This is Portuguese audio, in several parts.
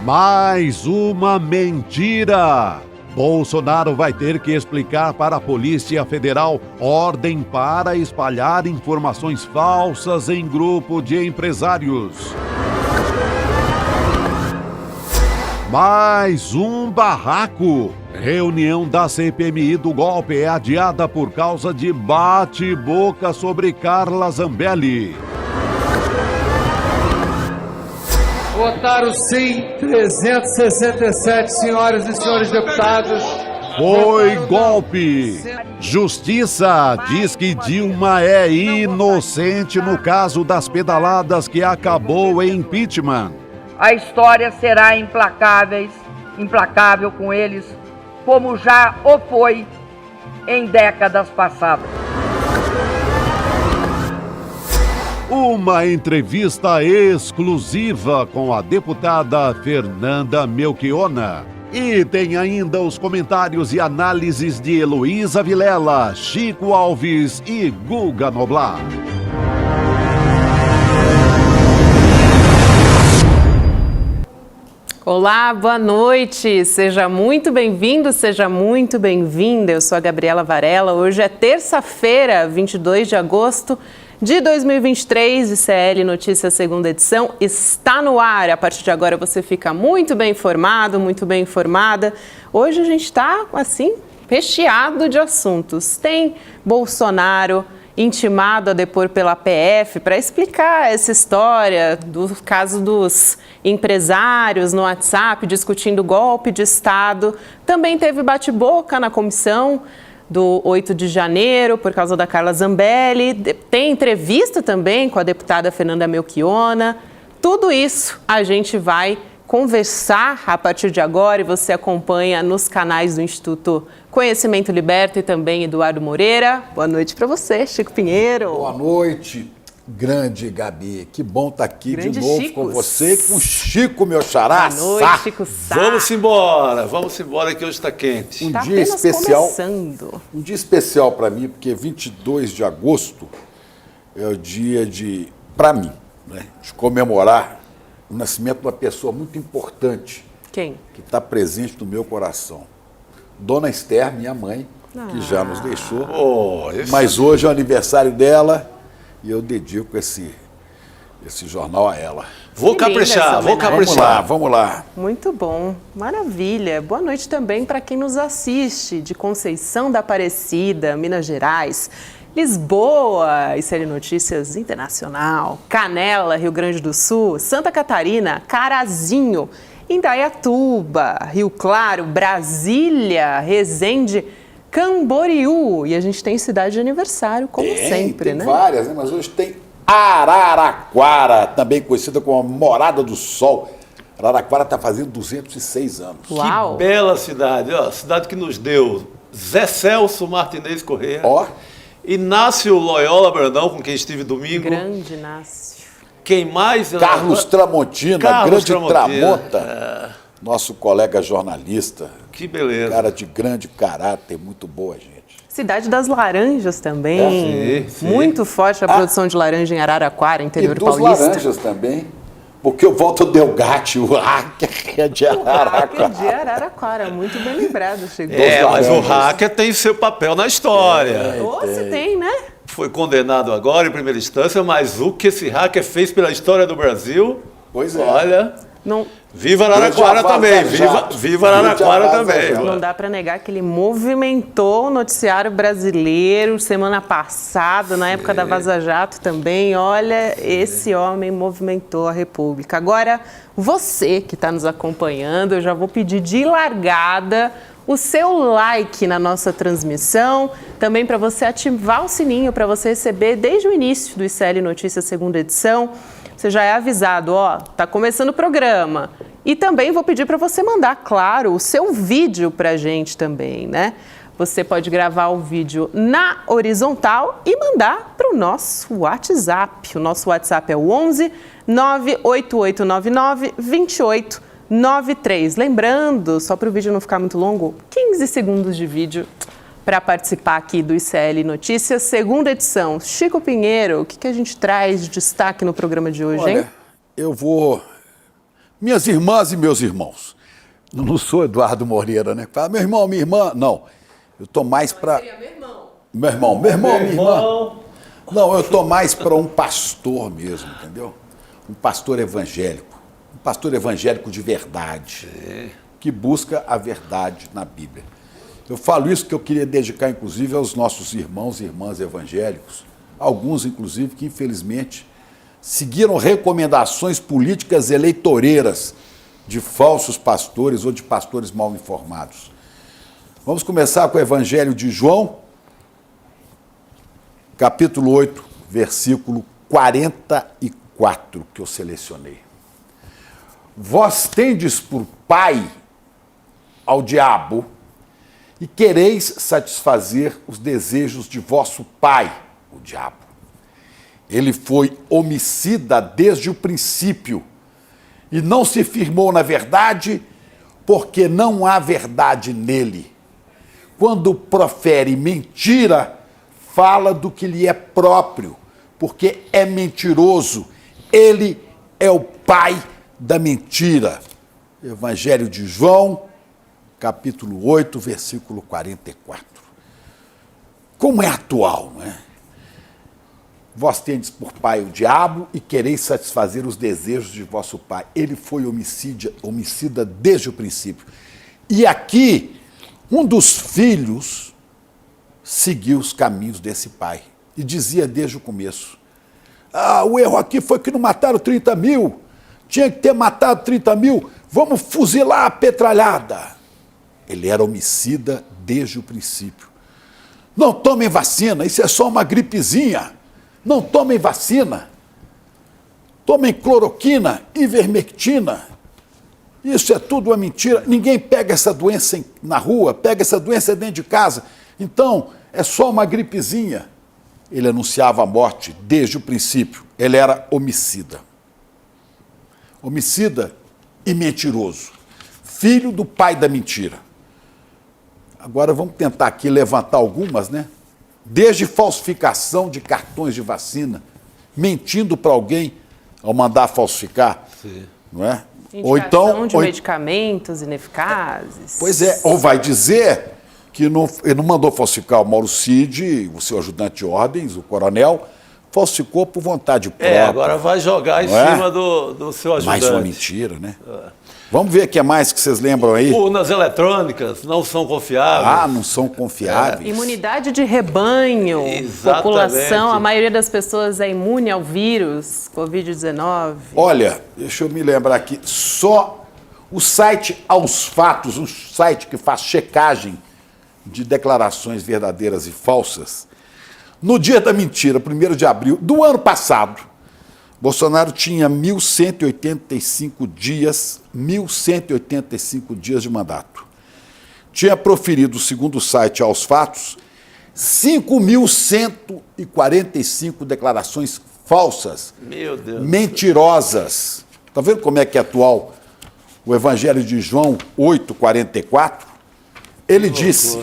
Mais uma mentira! Bolsonaro vai ter que explicar para a Polícia Federal ordem para espalhar informações falsas em grupo de empresários. Mais um barraco! Reunião da CPMI do golpe é adiada por causa de bate-boca sobre Carla Zambelli. Votaram sim 367 senhoras e senhores deputados. Foi golpe. Justiça diz que Dilma é inocente no caso das pedaladas que acabou em impeachment. A história será implacável com eles, como já o foi em décadas passadas. Uma entrevista exclusiva com a deputada Fernanda Melchiona. E tem ainda os comentários e análises de Heloísa Vilela, Chico Alves e Guga Noblar. Olá, boa noite, seja muito bem-vindo, seja muito bem-vinda. Eu sou a Gabriela Varela, hoje é terça-feira, 22 de agosto de 2023, ICL Notícias segunda edição está no ar. A partir de agora você fica muito bem informado, muito bem informada. Hoje a gente está, assim, recheado de assuntos. Tem Bolsonaro intimado a depor pela PF para explicar essa história do caso dos empresários no WhatsApp discutindo golpe de Estado. Também teve bate-boca na comissão do 8 de janeiro, por causa da Carla Zambelli. Tem entrevista também com a deputada Fernanda Melchiona. Tudo isso a gente vai conversar a partir de agora e você acompanha nos canais do Instituto Conhecimento Liberto e também Eduardo Moreira. Boa noite para você, Chico Pinheiro. Boa noite, grande Gabi. Que bom estar aqui grande de novo Chicos. Com você e com o Chico, meu xará. Boa noite, Chico Sá. Vamos embora que hoje está quente. Um dia especial. Um dia especial para mim, porque 22 de agosto é o dia para mim, né, de comemorar o nascimento de uma pessoa muito importante. Quem? Que está presente no meu coração. Dona Esther, minha mãe, que já nos deixou. Mas hoje é o aniversário dela e eu dedico esse jornal a ela. Vou caprichar. Vamos lá. Muito bom, maravilha. Boa noite também para quem nos assiste de Conceição da Aparecida, Minas Gerais, Lisboa, ICL Notícias Internacional, Canela, Rio Grande do Sul, Santa Catarina, Carazinho, Indaiatuba, Rio Claro, Brasília, Resende, Camboriú. E a gente tem cidade de aniversário, como sempre, né? Tem várias, né? Mas hoje tem Araraquara, também conhecida como a Morada do Sol. Araraquara está fazendo 206 anos. Uau. Que bela cidade, ó, cidade que nos deu Zé Celso Martinez Corrêa. Ó. Inácio Loyola Brandão, com quem estive domingo. Grande Inácio. Quem mais? Carlos Tramontina, grande Tramonta. Nosso colega jornalista. Que beleza. Cara de grande caráter, muito boa, gente. Cidade das Laranjas também. Sim. Muito forte a produção de laranja em Araraquara, interior e dos paulista. Laranjas também. Porque o Walter Delgatti, o hacker é de Araraquara. De Araraquara, muito bem lembrado, Chico. Mas o hacker tem seu papel na história. Você tem, né? Foi condenado agora em primeira instância, mas o que esse hacker fez pela história do Brasil, pois é. Olha, não, viva Araraquara também, viva Araraquara também. Não dá para negar que ele movimentou o noticiário brasileiro semana passada, na época da Vaza Jato também. Olha, esse homem movimentou a República. Agora, você que está nos acompanhando, eu já vou pedir de largada o seu like na nossa transmissão, também para você ativar o sininho, para você receber desde o início do ICL Notícias segunda edição. Você já é avisado, ó, tá começando o programa. E também vou pedir para você mandar, claro, o seu vídeo para a gente também, né? Você pode gravar o vídeo na horizontal e mandar para o nosso WhatsApp. O nosso WhatsApp é o 11 98899 2893. Lembrando, só para o vídeo não ficar muito longo, 15 segundos de vídeo para participar aqui do ICL Notícias, segunda edição. Chico Pinheiro, o que a gente traz de destaque no programa de hoje, hein? Eu vou Minhas irmãs e meus irmãos. Não sou Eduardo Moreira, né? Fala, meu irmão, minha irmã. Não, eu estou mais para... Meu irmão, minha irmã. Não, eu estou mais para um pastor mesmo, entendeu? Um pastor evangélico. Um pastor evangélico de verdade. Que busca a verdade na Bíblia. Eu falo isso que eu queria dedicar, inclusive, aos nossos irmãos e irmãs evangélicos. Alguns, inclusive, que, infelizmente, seguiram recomendações políticas eleitoreiras de falsos pastores ou de pastores mal informados. Vamos começar com o Evangelho de João, capítulo 8, versículo 44, que eu selecionei. Vós tendes por pai ao diabo e quereis satisfazer os desejos de vosso pai, o diabo. Ele foi homicida desde o princípio e não se firmou na verdade, porque não há verdade nele. Quando profere mentira, fala do que lhe é próprio, porque é mentiroso. Ele é o pai da mentira. Evangelho de João, capítulo 8, versículo 44. Como é atual, não é? Vós tendes por pai o diabo e quereis satisfazer os desejos de vosso pai. Ele foi homicida desde o princípio. E aqui, um dos filhos seguiu os caminhos desse pai e dizia desde o começo: o erro aqui foi que não mataram 30 mil, tinha que ter matado 30 mil, vamos fuzilar a petralhada. Ele era homicida desde o princípio. Não tomem vacina, isso é só uma gripezinha. Não tomem vacina. Tomem cloroquina, ivermectina. Isso é tudo uma mentira. Ninguém pega essa doença na rua, pega essa doença dentro de casa. Então, é só uma gripezinha. Ele anunciava a morte desde o princípio. Ele era homicida. Homicida e mentiroso. Filho do pai da mentira. Agora vamos tentar aqui levantar algumas, né? Desde falsificação de cartões de vacina, mentindo para alguém ao mandar falsificar, não é? Indicação de medicamentos ineficazes. Pois é, ou vai dizer que ele não mandou falsificar. O Mauro Cid, o seu ajudante de ordens, o coronel, falsificou por vontade própria. Agora vai jogar em cima do seu ajudante. Mais uma mentira, né? Vamos ver o que é mais que vocês lembram aí. Urnas eletrônicas não são confiáveis. Não são confiáveis. Imunidade de rebanho. Exatamente. População, a maioria das pessoas é imune ao vírus, Covid-19. Olha, deixa eu me lembrar aqui, só o site Aos Fatos, um site que faz checagem de declarações verdadeiras e falsas, no dia da mentira, 1º de abril do ano passado, Bolsonaro tinha 1.185 dias de mandato. Tinha proferido, segundo o site Aos Fatos, 5.145 declarações falsas, meu Deus, mentirosas. Está vendo como é que é atual o Evangelho de João 8,44? Ele disse,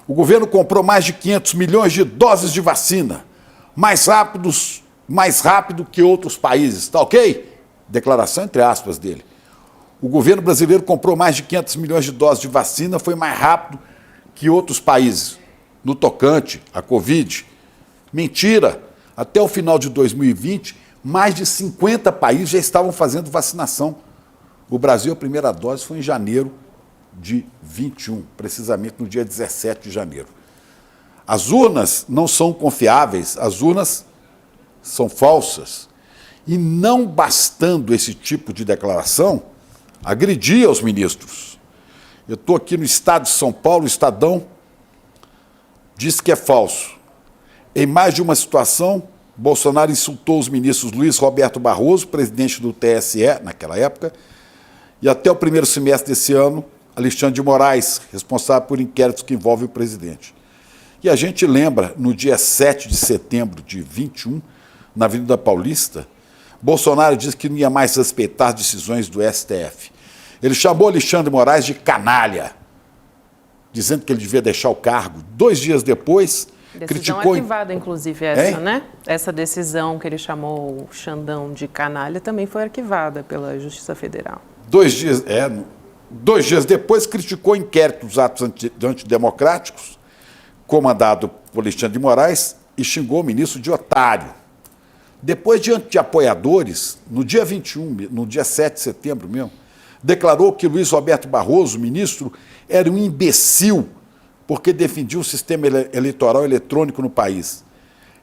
o governo comprou mais de 500 milhões de doses de vacina, mais rápido que outros países, tá ok? Declaração entre aspas dele. O governo brasileiro comprou mais de 500 milhões de doses de vacina, foi mais rápido que outros países. No tocante à Covid, mentira. Até o final de 2020, mais de 50 países já estavam fazendo vacinação. O Brasil, a primeira dose foi em janeiro de 21, precisamente no dia 17 de janeiro. As urnas não são confiáveis, as urnas são falsas. E não bastando esse tipo de declaração, agredia os ministros. Eu estou aqui no estado de São Paulo, o Estadão diz que é falso. Em mais de uma situação, Bolsonaro insultou os ministros Luiz Roberto Barroso, presidente do TSE naquela época, e até o primeiro semestre desse ano, Alexandre de Moraes, responsável por inquéritos que envolvem o presidente. E a gente lembra, no dia 7 de setembro de 21, na Avenida Paulista, Bolsonaro disse que não ia mais respeitar as decisões do STF. Ele chamou Alexandre de Moraes de canalha, dizendo que ele devia deixar o cargo. 2 dias depois, Decisão criticou... arquivada, inclusive, essa, né? Essa decisão que ele chamou o Xandão de canalha também foi arquivada pela Justiça Federal. 2 dias depois, criticou o inquérito dos atos antidemocráticos, comandado por Alexandre de Moraes, e xingou o ministro de otário. Depois, diante de apoiadores, no dia 21, no dia 7 de setembro mesmo, declarou que Luiz Roberto Barroso, ministro, era um imbecil porque defendia o sistema eleitoral eletrônico no país.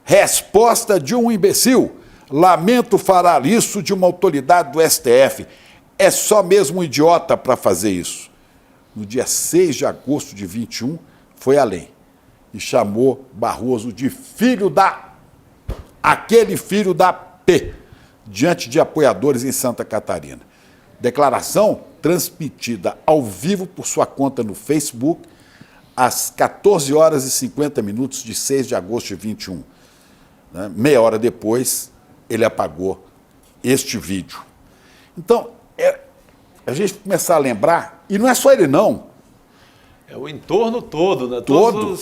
Resposta de um imbecil. Lamento falar isso de uma autoridade do STF. É só mesmo um idiota para fazer isso. No dia 6 de agosto de 21, foi além e chamou Barroso de aquele filho da P, diante de apoiadores em Santa Catarina. Declaração transmitida ao vivo por sua conta no Facebook às 14 horas e 50 minutos de 6 de agosto de 21. Meia hora depois, ele apagou este vídeo. Então, a gente começar a lembrar, e não é só ele não. É o entorno todo, né? Todo.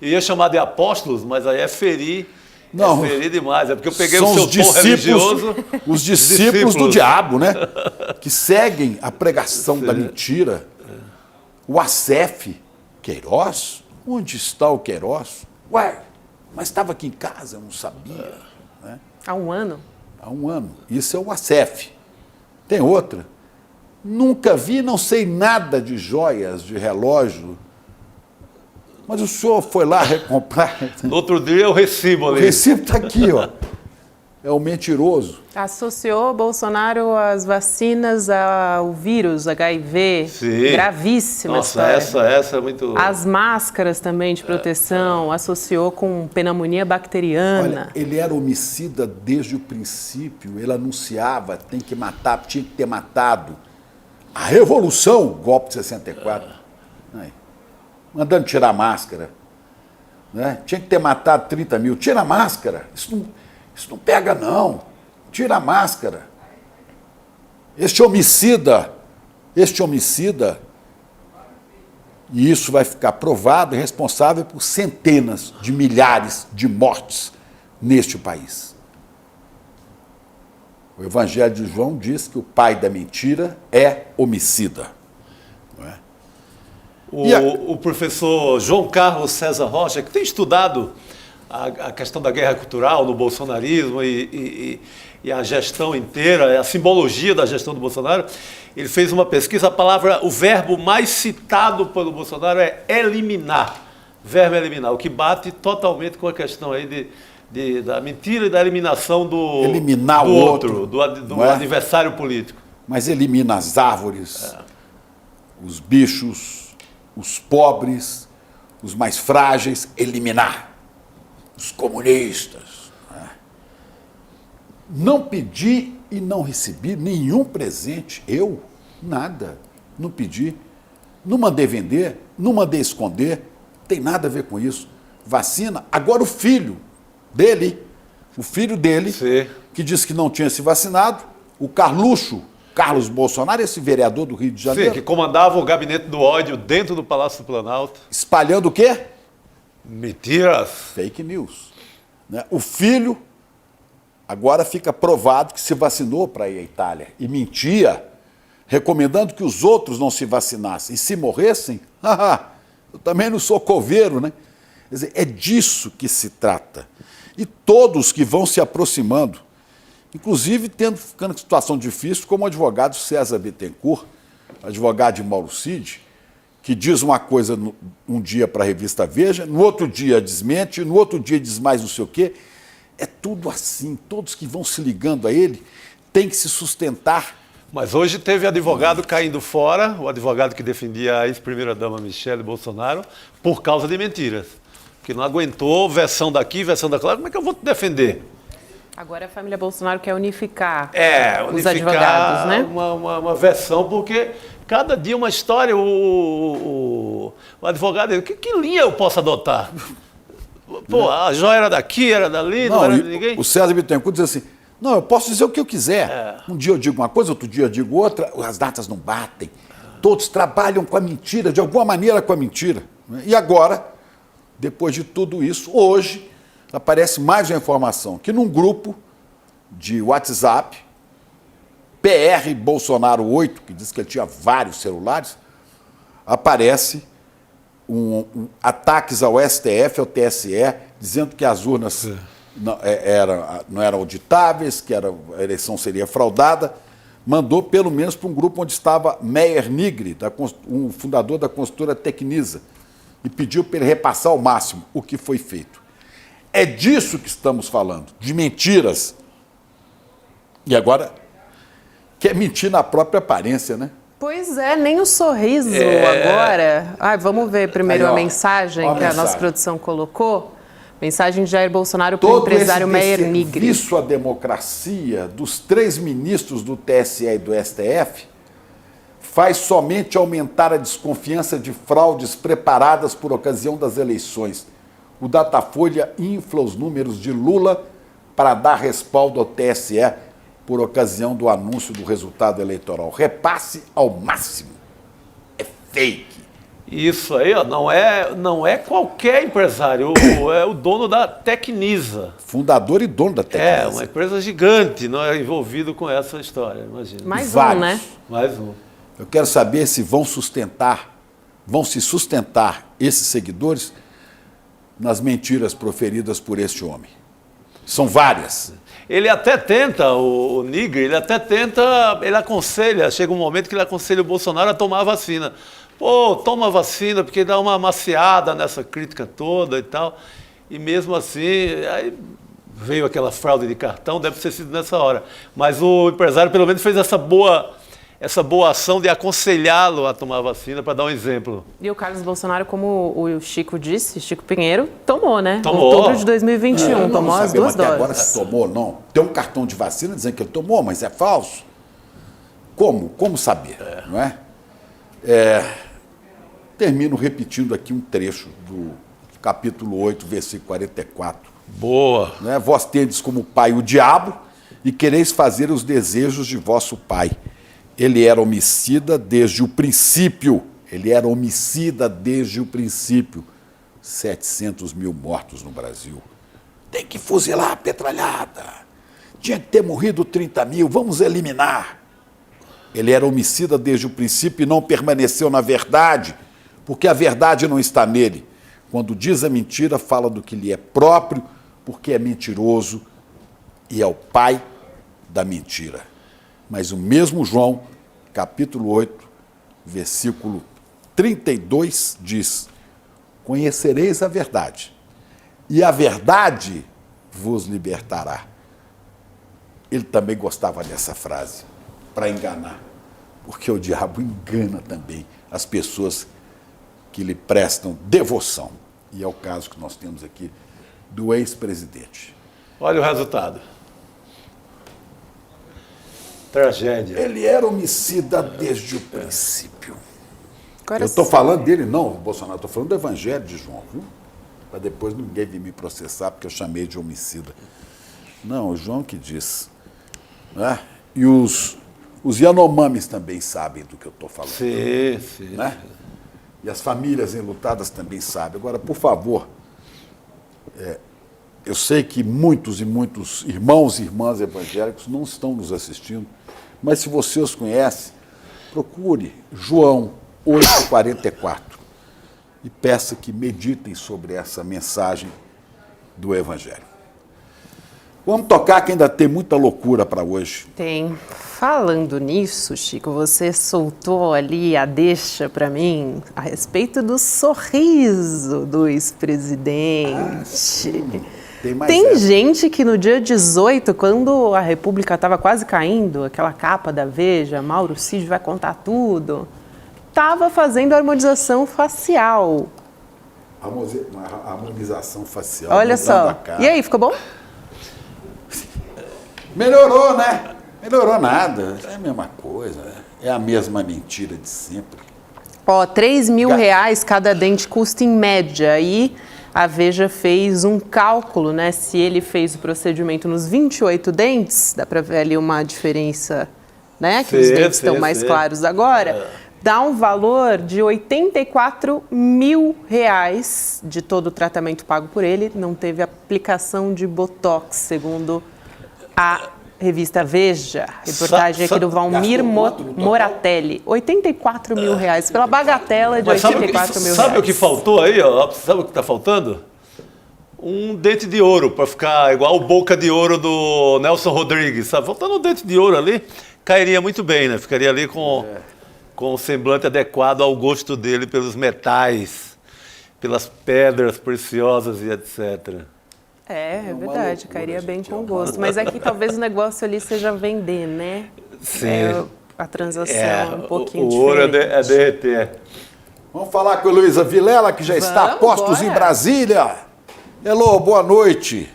Eu ia chamar de apóstolos, mas aí é ferir. Não, é ferir demais. É porque eu peguei são o seu tom religioso. Os discípulos do diabo, né? Que seguem a pregação da mentira. O Acef Queiroz. Onde está o Queiroz? Ué, mas estava aqui em casa, eu não sabia. Né? Há um ano? Há um ano. Isso é o Acef. Tem outra. Nunca vi, não sei nada de joias, de relógio. Mas o senhor foi lá recomprar. No outro dia eu recibo ali. O recibo está aqui, ó. É o mentiroso. Associou Bolsonaro às vacinas ao vírus, HIV. Sim. Gravíssima Nossa, história. essa é muito... As máscaras também de proteção, associou com pneumonia bacteriana. Olha, ele era homicida desde o princípio. Ele anunciava, tem que matar, tinha que ter matado. A Revolução, golpe de 64. Aí, mandando tirar a máscara. Né? Tinha que ter matado 30 mil. Tira a máscara. Isso não pega, não. Tira a máscara. Este homicida, e isso vai ficar provado, é responsável por centenas de milhares de mortes neste país. O Evangelho de João diz que o pai da mentira é homicida. Não é? O professor João Carlos César Rocha, que tem estudado a questão da guerra cultural no bolsonarismo e a gestão inteira, a simbologia da gestão do Bolsonaro, ele fez uma pesquisa, o verbo mais citado pelo Bolsonaro é eliminar, verbo eliminar, o que bate totalmente com a questão aí da mentira e da eliminação do outro, do adversário político. Mas elimina as árvores, os bichos, os pobres, os mais frágeis, eliminar. Os comunistas. Não pedi e não recebi nenhum presente. Eu, nada. Não pedi. Não mandei vender, não mandei esconder. Tem nada a ver com isso. Vacina. Agora o filho dele, Sim. que disse que não tinha se vacinado, o Carlos Bolsonaro, esse vereador do Rio de Janeiro. Sim, que comandava o gabinete do ódio dentro do Palácio do Planalto. Espalhando o quê? Mentiras. Fake news. Né? O filho agora fica provado que se vacinou para ir à Itália e mentia, recomendando que os outros não se vacinassem. E se morressem, eu também não sou coveiro, né? Quer dizer, é disso que se trata. E todos que vão se aproximando, inclusive ficando em situação difícil, como o advogado César Bittencourt, advogado de Mauro Cid, que diz uma coisa um dia para a revista Veja, no outro dia desmente, no outro dia diz mais não sei o quê. É tudo assim, todos que vão se ligando a ele têm que se sustentar. Mas hoje teve advogado caindo fora, o advogado que defendia a ex-primeira-dama Michele Bolsonaro, por causa de mentiras. Que não aguentou versão daqui, versão daquela. Como é que eu vou te defender? Agora a família Bolsonaro quer unificar os unificar advogados, né? Uma versão, porque cada dia uma história, o advogado, que linha eu posso adotar? Pô, a joia era daqui, era dali, não era de ninguém. O César Bittencourt diz assim, não, eu posso dizer o que eu quiser. Um dia eu digo uma coisa, outro dia eu digo outra, as datas não batem. Todos trabalham com a mentira, de alguma maneira com a mentira. E agora, Depois de tudo isso, hoje aparece mais uma informação, que num grupo de WhatsApp, PR Bolsonaro 8, que diz que ele tinha vários celulares, aparece ataques ao STF, ao TSE, dizendo que as urnas não eram auditáveis, que a eleição seria fraudada. Mandou pelo menos para um grupo onde estava Meyer Nigri, um fundador da construtora Tecnisa, e pediu para ele repassar ao máximo o que foi feito. É disso que estamos falando, de mentiras. E agora, quer mentir na própria aparência, né? Pois é, nem o sorriso agora. Vamos ver primeiro a mensagem que a nossa produção colocou. Mensagem de Jair Bolsonaro para o empresário Meyer Nigri. Isso à democracia dos 3 ministros do TSE e do STF faz somente aumentar a desconfiança de fraudes preparadas por ocasião das eleições. O Datafolha infla os números de Lula para dar respaldo ao TSE por ocasião do anúncio do resultado eleitoral. Repasse ao máximo. É fake. Isso aí, ó, não é qualquer empresário, é o dono da Tecnisa. Fundador e dono da Tecnisa. É, uma empresa gigante, não é envolvido com essa história, imagina. Mais Vários. um, né? Mais um. Eu quero saber se vão se sustentar esses seguidores nas mentiras proferidas por este homem. São várias. Ele até tenta, o Nigri, ele aconselha, chega um momento que ele aconselha o Bolsonaro a tomar a vacina. Pô, toma a vacina porque dá uma amaciada nessa crítica toda e tal. E mesmo assim, aí veio aquela fraude de cartão, deve ter sido nessa hora. Mas o empresário pelo menos fez essa boa ação de aconselhá-lo a tomar a vacina, para dar um exemplo. E o Carlos Bolsonaro, como o Chico disse, Chico Pinheiro, tomou, né? Tomou. Outubro de 2021, tomou as 2 doses. Agora se tomou ou não. Tem um cartão de vacina dizendo que ele tomou, mas é falso. Como saber, não é? Termino repetindo aqui um trecho do capítulo 8, versículo 44. Boa. Né? Vós tendes como pai o diabo e quereis fazer os desejos de vosso pai. Ele era homicida desde o princípio. 700 mil mortos no Brasil. Tem que fuzilar a petralhada. Tinha que ter morrido 30 mil, vamos eliminar. Ele era homicida desde o princípio e não permaneceu na verdade, porque a verdade não está nele. Quando diz a mentira, fala do que lhe é próprio, porque é mentiroso e é o pai da mentira. Mas o mesmo João, capítulo 8, versículo 32, diz: conhecereis a verdade, e a verdade vos libertará. Ele também gostava dessa frase, para enganar, porque o diabo engana também as pessoas que lhe prestam devoção. E é o caso que nós temos aqui do ex-presidente. Olha o resultado. Tragédia. Ele era homicida desde o princípio. Agora Eu estou falando dele, não, Bolsonaro, estou falando do Evangelho de João, viu? Para depois ninguém vir me processar porque eu chamei de homicida. Não, o João que diz. Né? E os Yanomamis também sabem do que eu estou falando. Sim. Né? E as famílias enlutadas também sabem. Agora, por favor, eu sei que muitos e muitos irmãos e irmãs evangélicos não estão nos assistindo, mas se você os conhece, procure João 8,44 e peça que meditem sobre essa mensagem do Evangelho. Vamos tocar que ainda tem muita loucura para hoje. Tem. Falando nisso, Chico, você soltou ali a deixa para mim a respeito do sorriso do ex-presidente. Tem gente que no dia 18, quando a República estava quase caindo, aquela capa da Veja, Mauro Cid vai contar tudo, estava fazendo harmonização facial. Harmonização facial. Olha só. E aí, ficou bom? Melhorou, né? Melhorou nada. É a mesma coisa. É a mesma mentira de sempre. Ó, R$3.000 cada dente custa em média. E a Veja fez um cálculo, né? Se ele fez o procedimento nos 28 dentes, dá para ver ali uma diferença, né? Que os dentes estão mais claros agora. dá um valor de R$84 mil de todo o tratamento pago por ele. Não teve aplicação de Botox, segundo a revista Veja. Reportagem aqui do Valmir Moratelli. R$84 mil pela bagatela de R$84 mil. Sabe o que faltou aí? Ó? Sabe o que está faltando? Um dente de ouro, para ficar igual o boca de ouro do Nelson Rodrigues. Sabe? Faltando um dente de ouro ali, cairia muito bem, né? Ficaria ali com o semblante adequado ao gosto dele pelos metais, pelas pedras preciosas e etc. É verdade, cairia bem com gosto. Mas aqui talvez o negócio ali seja vender, né? Sim. A transação um pouquinho o diferente. ouro é derreter. Vamos falar com a Heloísa Vilela, que já está a postos em Brasília. Hello, boa noite.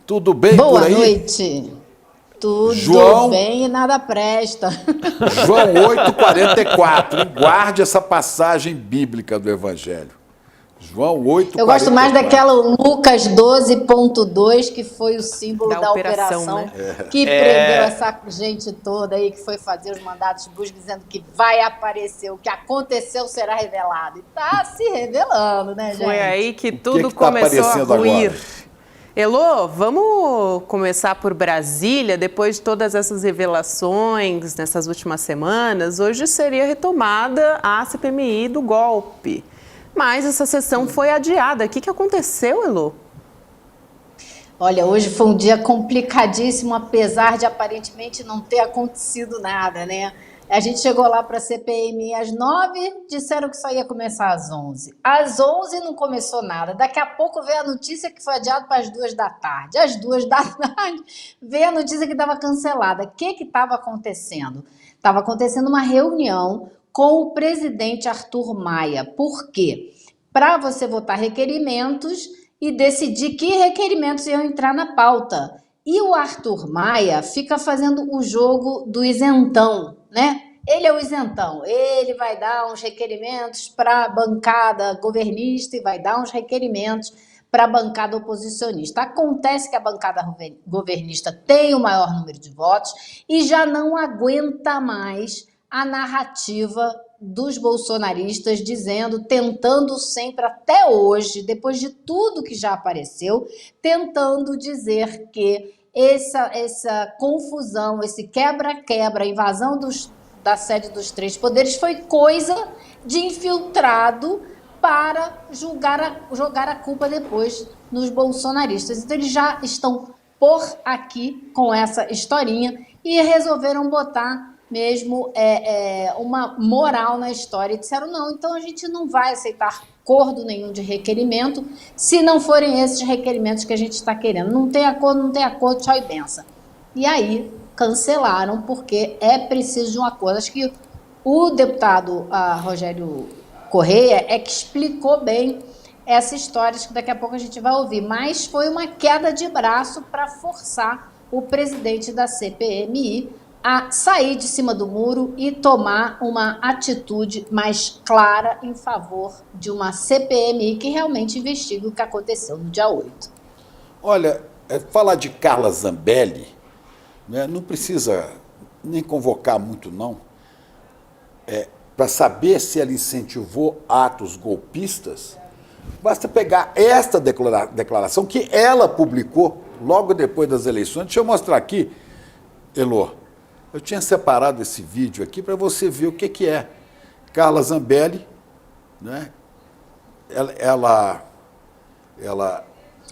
Tudo bem por aí? Boa noite. Tudo João, bem e nada presta. João 8,44. Guarde essa passagem bíblica do Evangelho. João 8,44. Eu gosto mais daquela Lucas 12,2, que foi o símbolo da operação né? que prendeu essa gente toda aí, que foi fazer os mandados de busca, dizendo que vai aparecer, o que aconteceu será revelado. E está se revelando, né, gente? Foi aí que tudo que começou a ruir. Agora? Elô, vamos começar por Brasília, depois de todas essas revelações nessas últimas semanas. Hoje seria retomada a CPMI do golpe. Mas essa sessão foi adiada. O que aconteceu, Elô? Olha, hoje foi um dia complicadíssimo, apesar de aparentemente não ter acontecido nada, né? A gente chegou lá para a CPMI às 9, disseram que só ia começar às 11. Às 11 não começou nada. Daqui a pouco veio a notícia que foi adiado para as 2 da tarde. Às 2 da tarde veio a notícia que estava cancelada. O que estava acontecendo? Estava acontecendo uma reunião com o presidente Arthur Maia. Por quê? Para você votar requerimentos e decidir que requerimentos iam entrar na pauta. E o Arthur Maia fica fazendo o jogo do isentão, né? Ele é o isentão, ele vai dar uns requerimentos para a bancada governista e vai dar uns requerimentos para a bancada oposicionista. Acontece que a bancada governista tem o maior número de votos e já não aguenta mais a narrativa dos bolsonaristas dizendo, tentando sempre até hoje, depois de tudo que já apareceu, tentando dizer que essa confusão, esse quebra-quebra, a invasão da sede dos 3 poderes foi coisa de infiltrado para jogar a culpa depois nos bolsonaristas. Então eles já estão por aqui com essa historinha e resolveram botar mesmo uma moral na história e disseram não, então a gente não vai aceitar acordo nenhum de requerimento se não forem esses requerimentos que a gente está querendo. Não tem acordo, tchau e benção. E aí cancelaram porque é preciso de um acordo. Acho que o deputado Rogério Correia é que explicou bem essa história, acho que daqui a pouco a gente vai ouvir, mas foi uma queda de braço para forçar o presidente da CPMI a sair de cima do muro e tomar uma atitude mais clara em favor de uma CPMI que realmente investigue o que aconteceu no dia 8. Olha, falar de Carla Zambelli, né, não precisa nem convocar muito, não, para saber se ela incentivou atos golpistas. Basta pegar esta declaração que ela publicou logo depois das eleições. Deixa eu mostrar aqui, Elô. Eu tinha separado esse vídeo aqui para você ver o que é. Carla Zambelli, né? Ela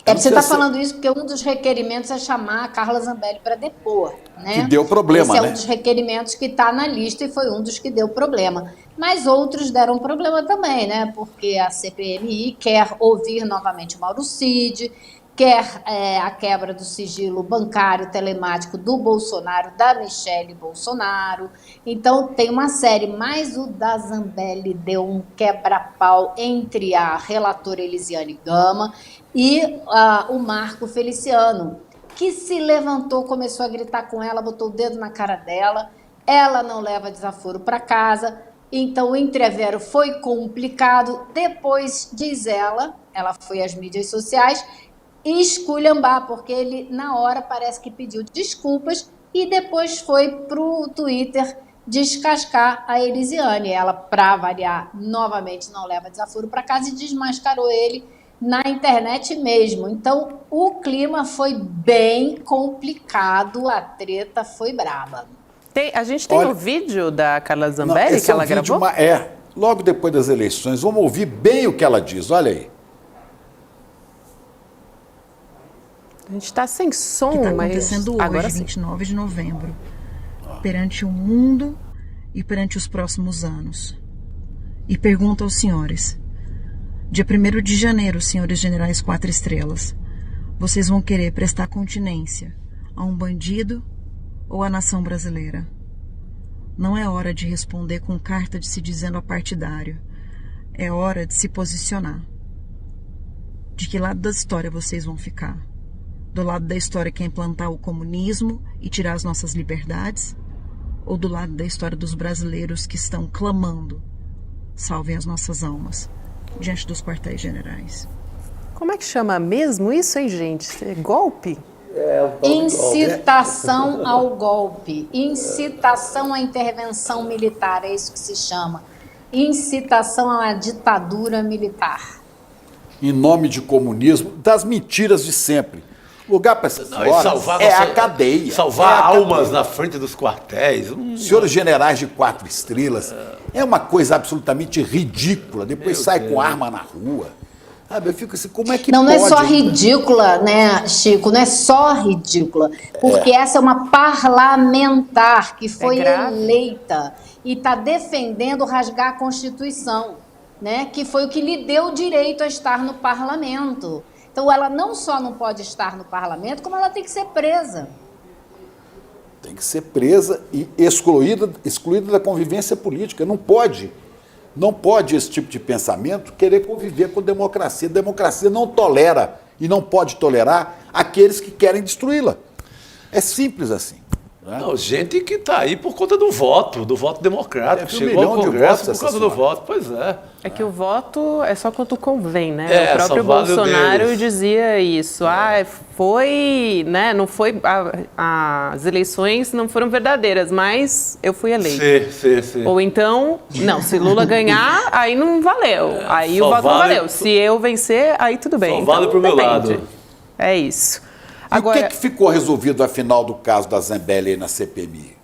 você está falando isso porque um dos requerimentos é chamar a Carla Zambelli para depor, né? Que deu problema, Esse é um dos requerimentos que está na lista e foi um dos que deu problema. Mas outros deram problema também, né? Porque a CPMI quer ouvir novamente o Mauro Cid, quer a quebra do sigilo bancário telemático do Bolsonaro, da Michele Bolsonaro. Então, tem uma série, mas o da Zambelli deu um quebra-pau entre a relatora Elisiane Gama e o Marco Feliciano, que se levantou, começou a gritar com ela, botou o dedo na cara dela, ela não leva desaforo para casa, então o entrevero foi complicado. Depois, diz ela foi às mídias sociais, esculhambar, porque ele, na hora, parece que pediu desculpas e depois foi para o Twitter descascar a Elisiane. Ela, para variar, novamente não leva desaforo para casa e desmascarou ele na internet mesmo. Então, o clima foi bem complicado, a treta foi braba. A gente tem o vídeo da Carla Zambelli que ela gravou? Logo depois das eleições. Vamos ouvir bem o que ela diz, olha aí. A gente está sem som, que tá mas acontecendo agora hoje, sim. 29 de novembro, perante o mundo e perante os próximos anos. E pergunto aos senhores, dia 1º de janeiro, senhores generais 4 estrelas, vocês vão querer prestar continência a um bandido ou à nação brasileira? Não é hora de responder com carta de se dizendo apartidário. É hora de se posicionar. De que lado da história vocês vão ficar? Do lado da história que é implantar o comunismo e tirar as nossas liberdades? Ou do lado da história dos brasileiros que estão clamando, salvem as nossas almas, diante dos quartéis generais? Como é que chama mesmo isso, hein, gente? Golpe? Incitação ao golpe, incitação à intervenção militar, é isso que se chama. Incitação à ditadura militar. Em nome de comunismo, das mentiras de sempre. Lugar para essas horas a cadeia. Salvar almas na frente dos quartéis. Senhores generais de 4 estrelas, é uma coisa absolutamente ridícula. Depois sai com arma na rua. Sabe, eu fico assim, como é que não, pode? Não é só ridícula, né, Chico? Não é só ridícula. Porque essa é uma parlamentar que foi eleita e está defendendo rasgar a Constituição, né? Que foi o que lhe deu o direito a estar no parlamento. Então, ela não só não pode estar no parlamento, como ela tem que ser presa. Tem que ser presa e excluída da convivência política. Não pode esse tipo de pensamento querer conviver com democracia. Democracia não tolera e não pode tolerar aqueles que querem destruí-la. É simples assim. Né? Não, gente que está aí por conta do voto democrático. Chegou ao Congresso por causa do voto, pois é. É que o voto é só quando convém, né? O próprio Bolsonaro dizia isso. Foi, né? Não foi, as eleições não foram verdadeiras, mas eu fui eleito. Sim. Ou então, não, se Lula ganhar, aí não valeu. Aí o voto não valeu. Se eu vencer, aí tudo bem. Só vale pro meu lado. É isso. Agora, e o que ficou resolvido, afinal, do caso da Zambelli aí na CPMI?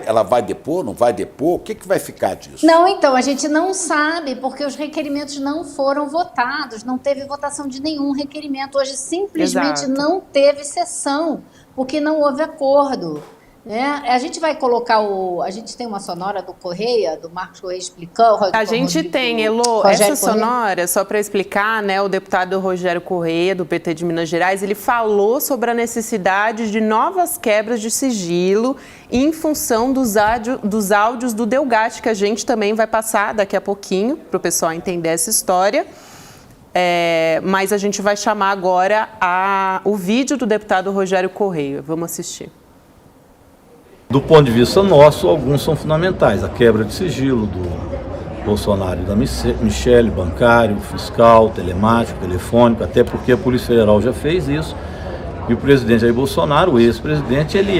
Ela vai depor, não vai depor? O que vai ficar disso? Não, então, a gente não sabe, porque os requerimentos não foram votados, não teve votação de nenhum requerimento. Hoje, simplesmente, não teve sessão, porque não houve acordo. Né? A gente vai colocar a gente tem uma sonora do Correia, do Marcos Correia explicando. A gente tem, Elô, essa sonora, só para explicar, né? O deputado Rogério Correia, do PT de Minas Gerais, ele falou sobre a necessidade de novas quebras de sigilo em função dos áudios do Delgatti, que a gente também vai passar daqui a pouquinho, para o pessoal entender essa história. Mas a gente vai chamar agora o vídeo do deputado Rogério Correia. Vamos assistir. Do ponto de vista nosso, alguns são fundamentais. A quebra de sigilo do Bolsonaro e da Michele, bancário, fiscal, telemático, telefônico, até porque a Polícia Federal já fez isso. E o presidente Jair Bolsonaro, o ex-presidente, ele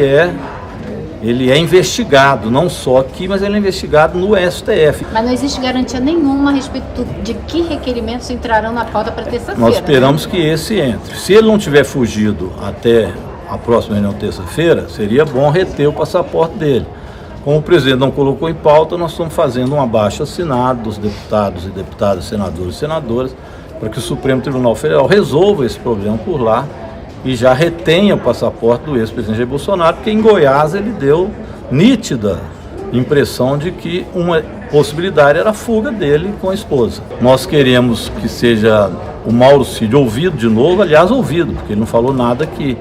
é investigado, não só aqui, mas ele é investigado no STF. Mas não existe garantia nenhuma a respeito de que requerimentos entrarão na pauta para terça-feira. Nós esperamos que esse entre. Se ele não tiver fugido até a próxima reunião terça-feira, seria bom reter o passaporte dele. Como o presidente não colocou em pauta, nós estamos fazendo um abaixo-assinado dos deputados e deputadas, senadores e senadoras, para que o Supremo Tribunal Federal resolva esse problema por lá e já retenha o passaporte do ex-presidente Jair Bolsonaro, porque em Goiás ele deu nítida impressão de que uma possibilidade era a fuga dele com a esposa. Nós queremos que seja o Mauro Cid ouvido de novo, aliás, ouvido, porque ele não falou nada aqui.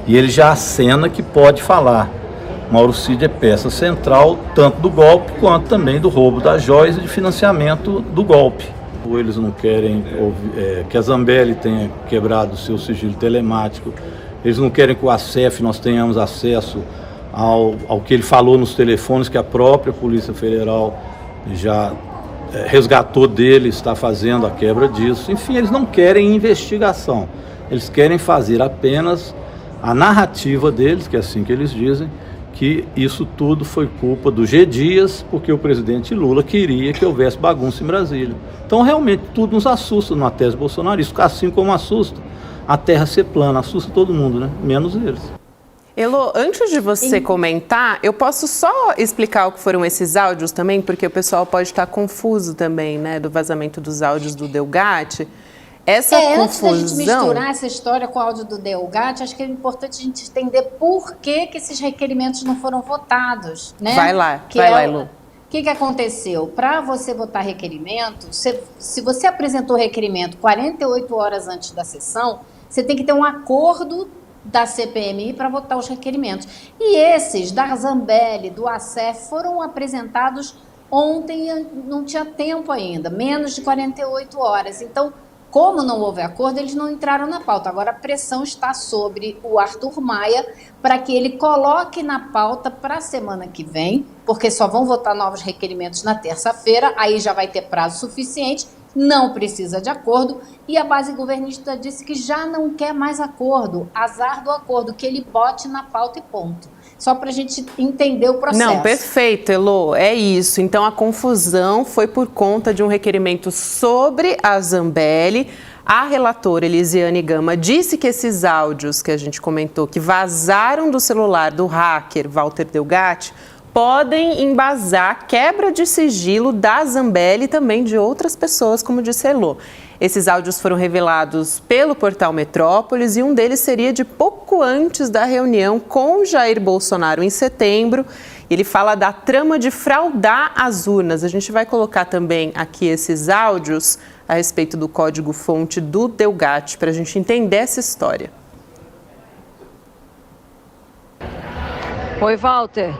E ele já acena que pode falar. Mauro Cid é peça central tanto do golpe quanto também do roubo das joias e de financiamento do golpe. Ou eles não querem que a Zambelli tenha quebrado o seu sigilo telemático, eles não querem que o ACEF nós tenhamos acesso ao que ele falou nos telefones que a própria Polícia Federal já resgatou dele, está fazendo a quebra disso. Enfim, eles não querem investigação, eles querem fazer apenas a narrativa deles, que é assim que eles dizem, que isso tudo foi culpa do G. Dias, porque o presidente Lula queria que houvesse bagunça em Brasília. Então, realmente, tudo nos assusta numa tese bolsonarista, assim como assusta a terra ser plana, assusta todo mundo, né? Menos eles. Elo, antes de você comentar, eu posso só explicar o que foram esses áudios também, porque o pessoal pode estar confuso também, né, do vazamento dos áudios do Delgatti. Essa confusão... Antes da gente misturar essa história com o áudio do Delgatti, acho que é importante a gente entender por que esses requerimentos não foram votados, né? Vai lá, Elu. O que aconteceu? Para você votar requerimento, se você apresentou o requerimento 48 horas antes da sessão, você tem que ter um acordo da CPMI para votar os requerimentos. E esses, da Zambelli, do ACEF, foram apresentados ontem, não tinha tempo ainda, menos de 48 horas. Então, como não houve acordo, eles não entraram na pauta. Agora, a pressão está sobre o Arthur Maia para que ele coloque na pauta para a semana que vem, porque só vão votar novos requerimentos na terça-feira, aí já vai ter prazo suficiente, não precisa de acordo, e a base governista disse que já não quer mais acordo, azar do acordo, que ele bote na pauta e ponto. Só para a gente entender o processo. Não, perfeito, Elo, é isso. Então, a confusão foi por conta de um requerimento sobre a Zambelli. A relatora Elisiane Gama disse que esses áudios que a gente comentou, que vazaram do celular do hacker Walter Delgatti, podem embasar quebra de sigilo da Zambelli e também de outras pessoas, como disse a Elo. Esses áudios foram revelados pelo portal Metrópolis e um deles seria de pouco antes da reunião com Jair Bolsonaro em setembro. Ele fala da trama de fraudar as urnas. A gente vai colocar também aqui esses áudios a respeito do código-fonte do Delgatti para a gente entender essa história. Oi, Walter.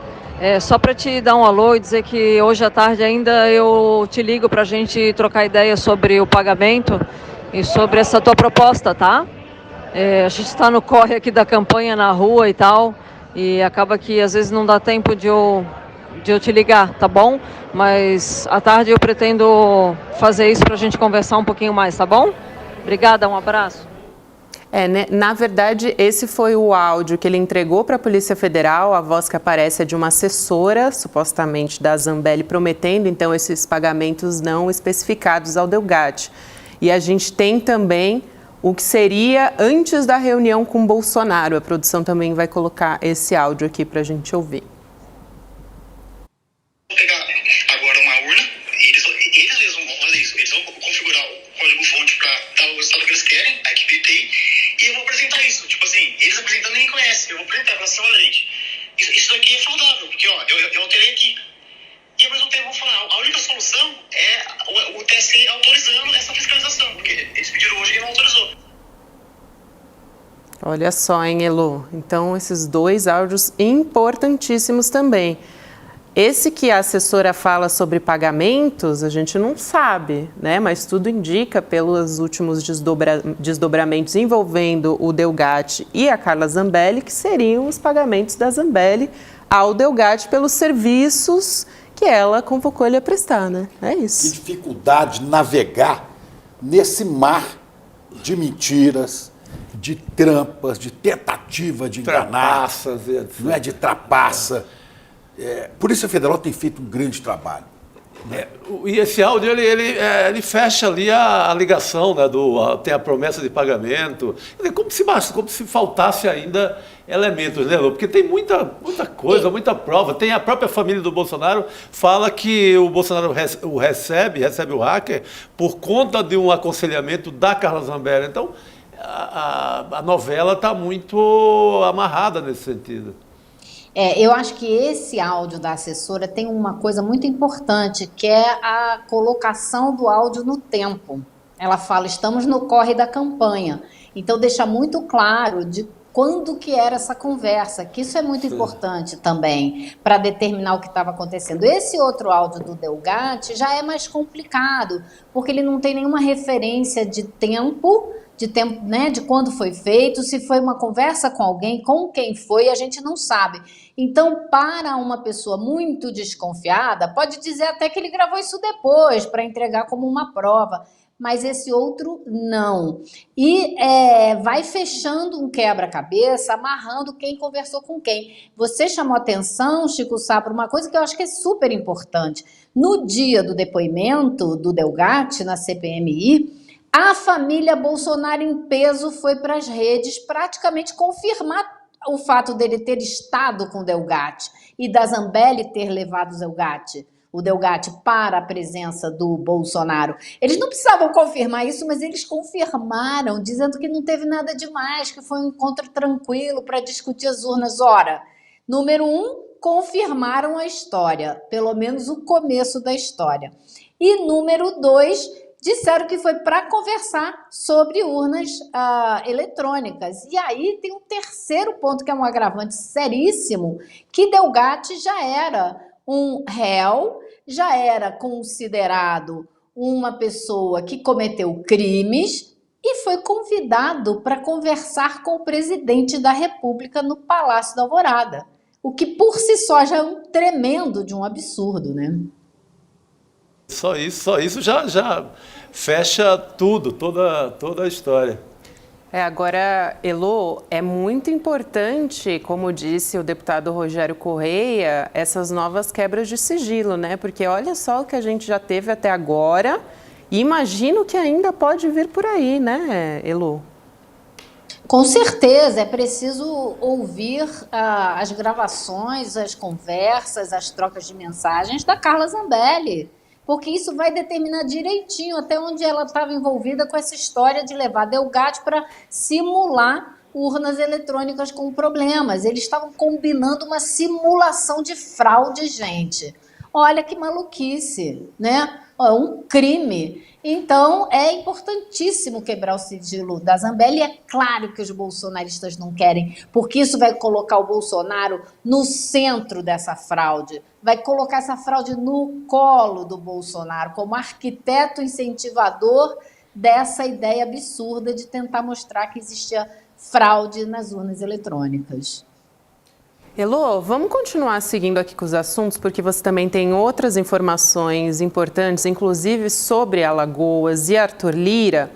Só para te dar um alô e dizer que hoje à tarde ainda eu te ligo para a gente trocar ideia sobre o pagamento e sobre essa tua proposta, tá? A gente está no corre aqui da campanha na rua e tal, e acaba que às vezes não dá tempo de eu te ligar, tá bom? Mas à tarde eu pretendo fazer isso para a gente conversar um pouquinho mais, tá bom? Obrigada, um abraço. Né? Na verdade, esse foi o áudio que ele entregou para a Polícia Federal. A voz que aparece é de uma assessora, supostamente da Zambelli, prometendo, então, esses pagamentos não especificados ao Delgatti. E a gente tem também o que seria antes da reunião com Bolsonaro. A produção também vai colocar esse áudio aqui para a gente ouvir. Vou pegar agora uma urna, e eles mesmos vão fazer isso. Eles vão configurar o código-fonte para dar o resultado que eles querem, a equipe TI. E eu vou apresentar isso, tipo assim, eles apresentando ninguém conhece, eu vou apresentar, falar assim, olha gente, isso daqui é saudável, porque ó, eu alterei aqui. E ao mesmo tempo eu vou falar, a única solução é o TSE autorizando essa fiscalização, porque eles pediram hoje e não autorizou. Olha só, hein, Elo? Então, esses dois áudios importantíssimos também. Esse que a assessora fala sobre pagamentos, a gente não sabe, né? Mas tudo indica, pelos últimos desdobramentos envolvendo o Delgatti e a Carla Zambelli, que seriam os pagamentos da Zambelli ao Delgatti pelos serviços que ela convocou ele a prestar, né? É isso. Que dificuldade navegar nesse mar de mentiras, de trampas, de tentativa de enganar. Trapaças, etc. Não é de trapaça. Polícia Federal tem feito um grande trabalho. E esse áudio, ele fecha ali a ligação, né, tem a promessa de pagamento. Como se faltasse ainda elementos, né, Lu? Porque tem muita coisa, muita prova. Tem a própria família do Bolsonaro, fala que o Bolsonaro recebe o hacker por conta de um aconselhamento da Carla Zambelli. Então, a novela está muito amarrada nesse sentido. Eu acho que esse áudio da assessora tem uma coisa muito importante, que é a colocação do áudio no tempo. Ela fala, estamos no corre da campanha. Então, deixa muito claro de quando que era essa conversa, que isso é muito importante também, para determinar o que estava acontecendo. Esse outro áudio do Delgatti já é mais complicado, porque ele não tem nenhuma referência de tempo, né, de quando foi feito, se foi uma conversa com alguém, com quem foi, a gente não sabe. Então, para uma pessoa muito desconfiada, pode dizer até que ele gravou isso depois, para entregar como uma prova. mas esse outro não. E vai fechando um quebra-cabeça, amarrando quem conversou com quem. Você chamou atenção, Chico Sá, para uma coisa que eu acho que é super importante. No dia do depoimento do Delgatti na CPMI, a família Bolsonaro em peso foi para as redes praticamente confirmar o fato dele ter estado com o Delgatti e da Zambelli ter levado o Delgatti para a presença do Bolsonaro. Eles não precisavam confirmar isso, mas eles confirmaram, dizendo que não teve nada demais, que foi um encontro tranquilo para discutir as urnas. Ora, número 1, confirmaram a história, pelo menos o começo da história. E número 2, disseram que foi para conversar sobre urnas eletrônicas. E aí tem um terceiro ponto, que é um agravante seríssimo, que Delgatti já era um réu, já era considerado uma pessoa que cometeu crimes e foi convidado para conversar com o presidente da República no Palácio da Alvorada. O que por si só já é um tremendo de um absurdo, né? Só isso já fecha tudo, toda a história. Agora, Elô, é muito importante, como disse o deputado Rogério Correia, essas novas quebras de sigilo, né? Porque olha só o que a gente já teve até agora e imagino que ainda pode vir por aí, né, Elô? Com certeza, é preciso ouvir as gravações, as conversas, as trocas de mensagens da Carla Zambelli, porque isso vai determinar direitinho até onde ela estava envolvida com essa história de levar Delgatti para simular urnas eletrônicas com problemas. Eles estavam combinando uma simulação de fraude, gente. Olha que maluquice, né? Um crime. Então, é importantíssimo quebrar o sigilo da Zambelli. É claro que os bolsonaristas não querem, porque isso vai colocar o Bolsonaro no centro dessa fraude. Vai colocar essa fraude no colo do Bolsonaro, como arquiteto incentivador dessa ideia absurda de tentar mostrar que existia fraude nas urnas eletrônicas. Elô, vamos continuar seguindo aqui com os assuntos, porque você também tem outras informações importantes, inclusive sobre Alagoas e Arthur Lira.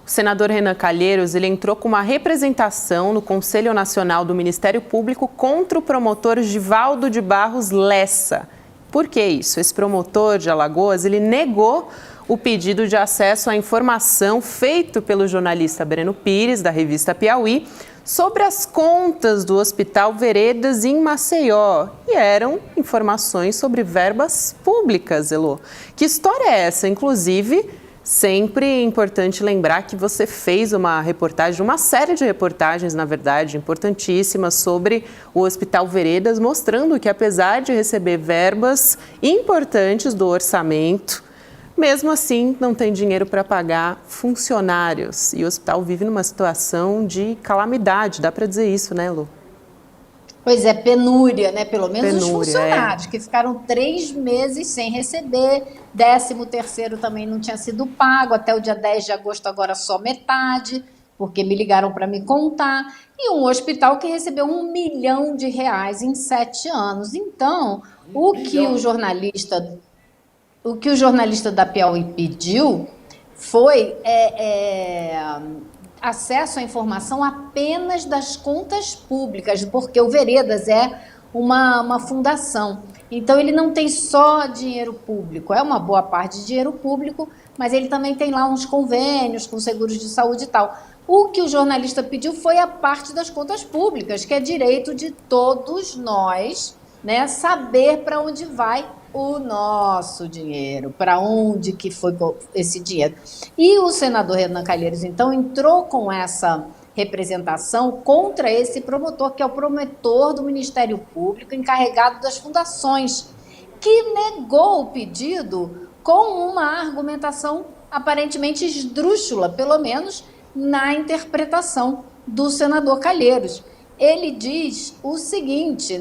O senador Renan Calheiros, ele entrou com uma representação no Conselho Nacional do Ministério Público contra o promotor Givaldo de Barros Lessa. Por que isso? Esse promotor de Alagoas, ele negou o pedido de acesso à informação feito pelo jornalista Breno Pires, da revista Piauí, sobre as contas do Hospital Veredas em Maceió. E eram informações sobre verbas públicas, Elô. Que história é essa? Inclusive, sempre é importante lembrar que você fez uma reportagem, uma série de reportagens, na verdade, importantíssimas sobre o Hospital Veredas, mostrando que, apesar de receber verbas importantes do orçamento, mesmo assim, não tem dinheiro para pagar funcionários. E o hospital vive numa situação de calamidade, dá para dizer isso, né, Lu? Pois é, penúria, né? Pelo menos os funcionários, que ficaram 3 meses sem receber, 13º também não tinha sido pago, até o dia 10 de agosto agora só metade, porque me ligaram para me contar, e um hospital que recebeu R$1 milhão em 7 anos. Então, o que o jornalista da Piauí pediu foi acesso à informação apenas das contas públicas, porque o Veredas é uma fundação. Então, ele não tem só dinheiro público, é uma boa parte de dinheiro público, mas ele também tem lá uns convênios com seguros de saúde e tal. O que o jornalista pediu foi a parte das contas públicas, que é direito de todos nós, né, saber para onde vai o nosso dinheiro, para onde que foi esse dinheiro. E o senador Renan Calheiros, então, entrou com essa representação contra esse promotor, que é o promotor do Ministério Público, encarregado das fundações, que negou o pedido com uma argumentação aparentemente esdrúxula, pelo menos na interpretação do senador Calheiros. Ele diz o seguinte,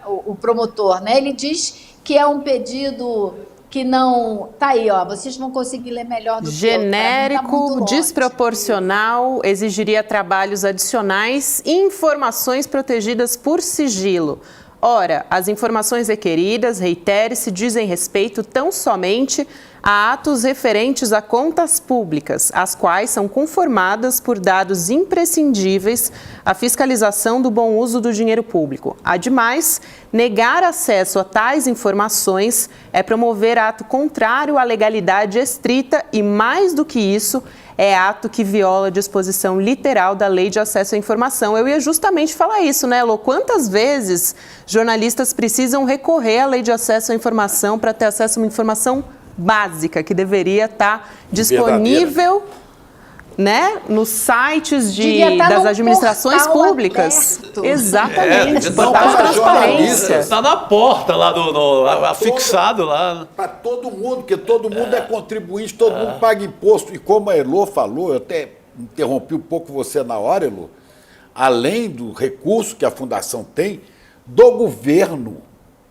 o promotor, né? Ele diz que é um pedido que não... Tá aí, ó, vocês vão conseguir ler melhor do genérico, que eu, tá desproporcional, exigiria trabalhos adicionais e informações protegidas por sigilo. Ora, as informações requeridas, reitere-se, dizem respeito tão somente a atos referentes a contas públicas, as quais são conformadas por dados imprescindíveis à fiscalização do bom uso do dinheiro público. Ademais, negar acesso a tais informações é promover ato contrário à legalidade estrita e, mais do que isso, é ato que viola a disposição literal da Lei de Acesso à Informação. Eu ia justamente falar isso, né, Elô? Quantas vezes jornalistas precisam recorrer à Lei de Acesso à Informação para ter acesso a uma informação básica que deveria estar disponível, né, nos sites das administrações públicas. Aberto. Exatamente, portal de transparência. Está na porta lá, afixado lá. Para todo mundo, porque todo mundo é contribuinte, todo mundo paga imposto. E como a Elô falou, eu até interrompi um pouco você na hora, Elô, além do recurso que a Fundação tem, do governo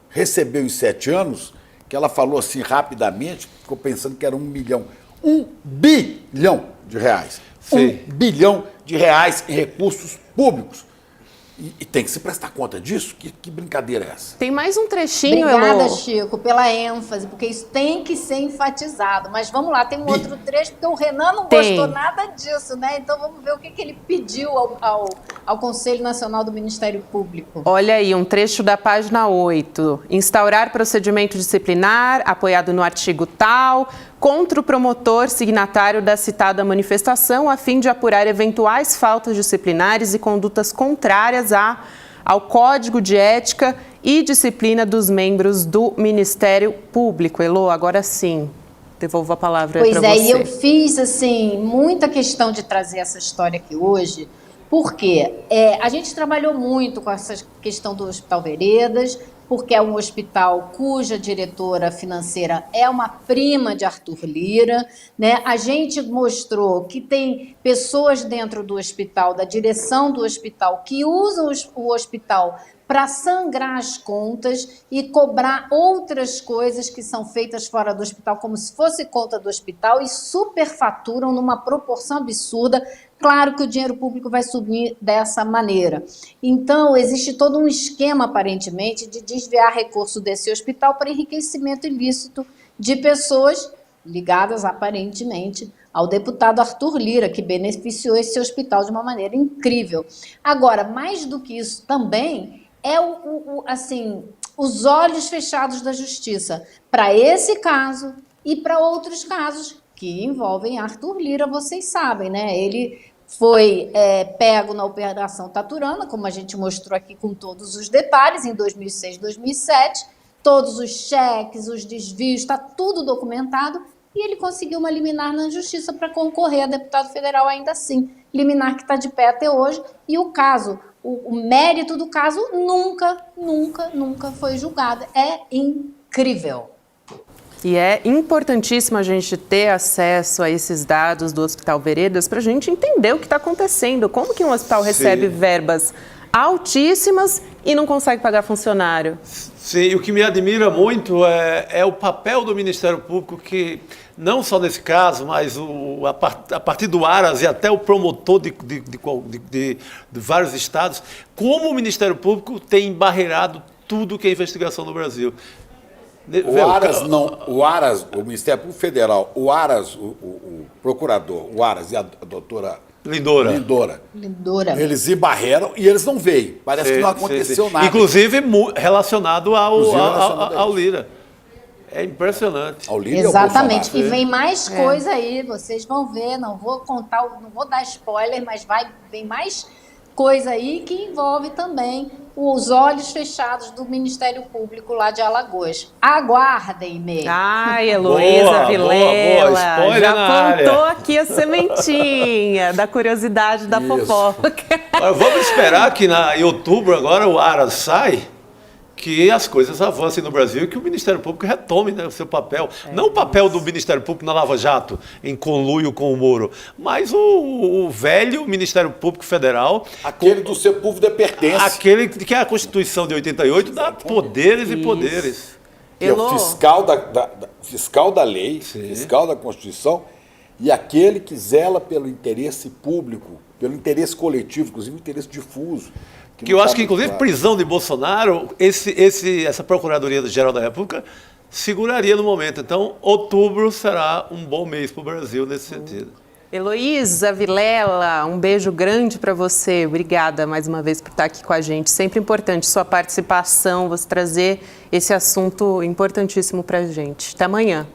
recebeu em 7 anos, que ela falou assim rapidamente, ficou pensando que era 1 bilhão de reais. Sim. 1 bilhão de reais em recursos públicos. E tem que se prestar conta disso? Que brincadeira é essa? Tem mais um trechinho, Obrigada, Elô. Chico, pela ênfase, porque isso tem que ser enfatizado. Mas vamos lá, tem um outro trecho, porque o Renan não gostou nada disso, né? Então vamos ver o que ele pediu ao Conselho Nacional do Ministério Público. Olha aí, um trecho da página 8. Instaurar procedimento disciplinar, apoiado no artigo tal, contra o promotor signatário da citada manifestação, a fim de apurar eventuais faltas disciplinares e condutas contrárias ao Código de Ética e Disciplina dos membros do Ministério Público. Elô, agora sim, devolvo a palavra para você. Pois é, e eu fiz, assim, muita questão de trazer essa história aqui hoje, porque a gente trabalhou muito com essa questão do Hospital Veredas, porque é um hospital cuja diretora financeira é uma prima de Arthur Lira, né? A gente mostrou que tem pessoas dentro do hospital, da direção do hospital, que usam o hospital para sangrar as contas e cobrar outras coisas que são feitas fora do hospital, como se fosse conta do hospital, e superfaturam numa proporção absurda. Claro que o dinheiro público vai subir dessa maneira. Então, existe todo um esquema, aparentemente, de desviar recurso desse hospital para enriquecimento ilícito de pessoas ligadas, aparentemente, ao deputado Arthur Lira, que beneficiou esse hospital de uma maneira incrível. Agora, mais do que isso também, é assim, os olhos fechados da justiça para esse caso e para outros casos que envolvem Arthur Lira, vocês sabem, né? Ele foi pego na Operação Taturana, como a gente mostrou aqui com todos os detalhes, em 2006, 2007, todos os cheques, os desvios, está tudo documentado, e ele conseguiu uma liminar na justiça para concorrer a deputado federal ainda assim, liminar que está de pé até hoje, e o caso, o mérito do caso nunca foi julgado. É incrível. E é importantíssimo a gente ter acesso a esses dados do Hospital Veredas para a gente entender o que está acontecendo. Como que um hospital recebe verbas altíssimas e não consegue pagar funcionário? Sim, o que me admira muito é o papel do Ministério Público, que não só nesse caso, mas a partir do Aras e até o promotor de vários estados, como o Ministério Público tem embarreirado tudo que é investigação no Brasil. O Ministério Público Federal, o Aras, o procurador, o Aras e a doutora Lindora. Eles embarreram e eles não veem. Parece que não aconteceu nada. Inclusive relacionado ao Lira. É impressionante. Ao Lira. Exatamente. E vem mais coisa aí, vocês vão ver, não vou contar, não vou dar spoiler, mas vem mais coisa aí que envolve também os olhos fechados do Ministério Público lá de Alagoas. Aguardem-me. Ai, Heloísa Vilela, boa. já plantou aqui a sementinha da curiosidade da fofoca. Vamos esperar que em outubro agora o Aras sai, que as coisas avancem no Brasil e que o Ministério Público retome, né, o seu papel. Não o papel do Ministério Público na Lava Jato, em conluio com o Moro, mas o velho Ministério Público Federal. Aquele do seu povo de pertence. Aquele que a Constituição de 88 dá poderes e poderes. Que é o fiscal da lei, fiscal da Constituição, e aquele que zela pelo interesse público, pelo interesse coletivo, inclusive o interesse difuso. Que eu acho que, inclusive, prisão de Bolsonaro, essa Procuradoria-Geral da República seguraria no momento. Então, outubro será um bom mês para o Brasil nesse sentido. Heloísa Vilela, um beijo grande para você. Obrigada mais uma vez por estar aqui com a gente. Sempre importante sua participação, você trazer esse assunto importantíssimo para a gente. Até amanhã.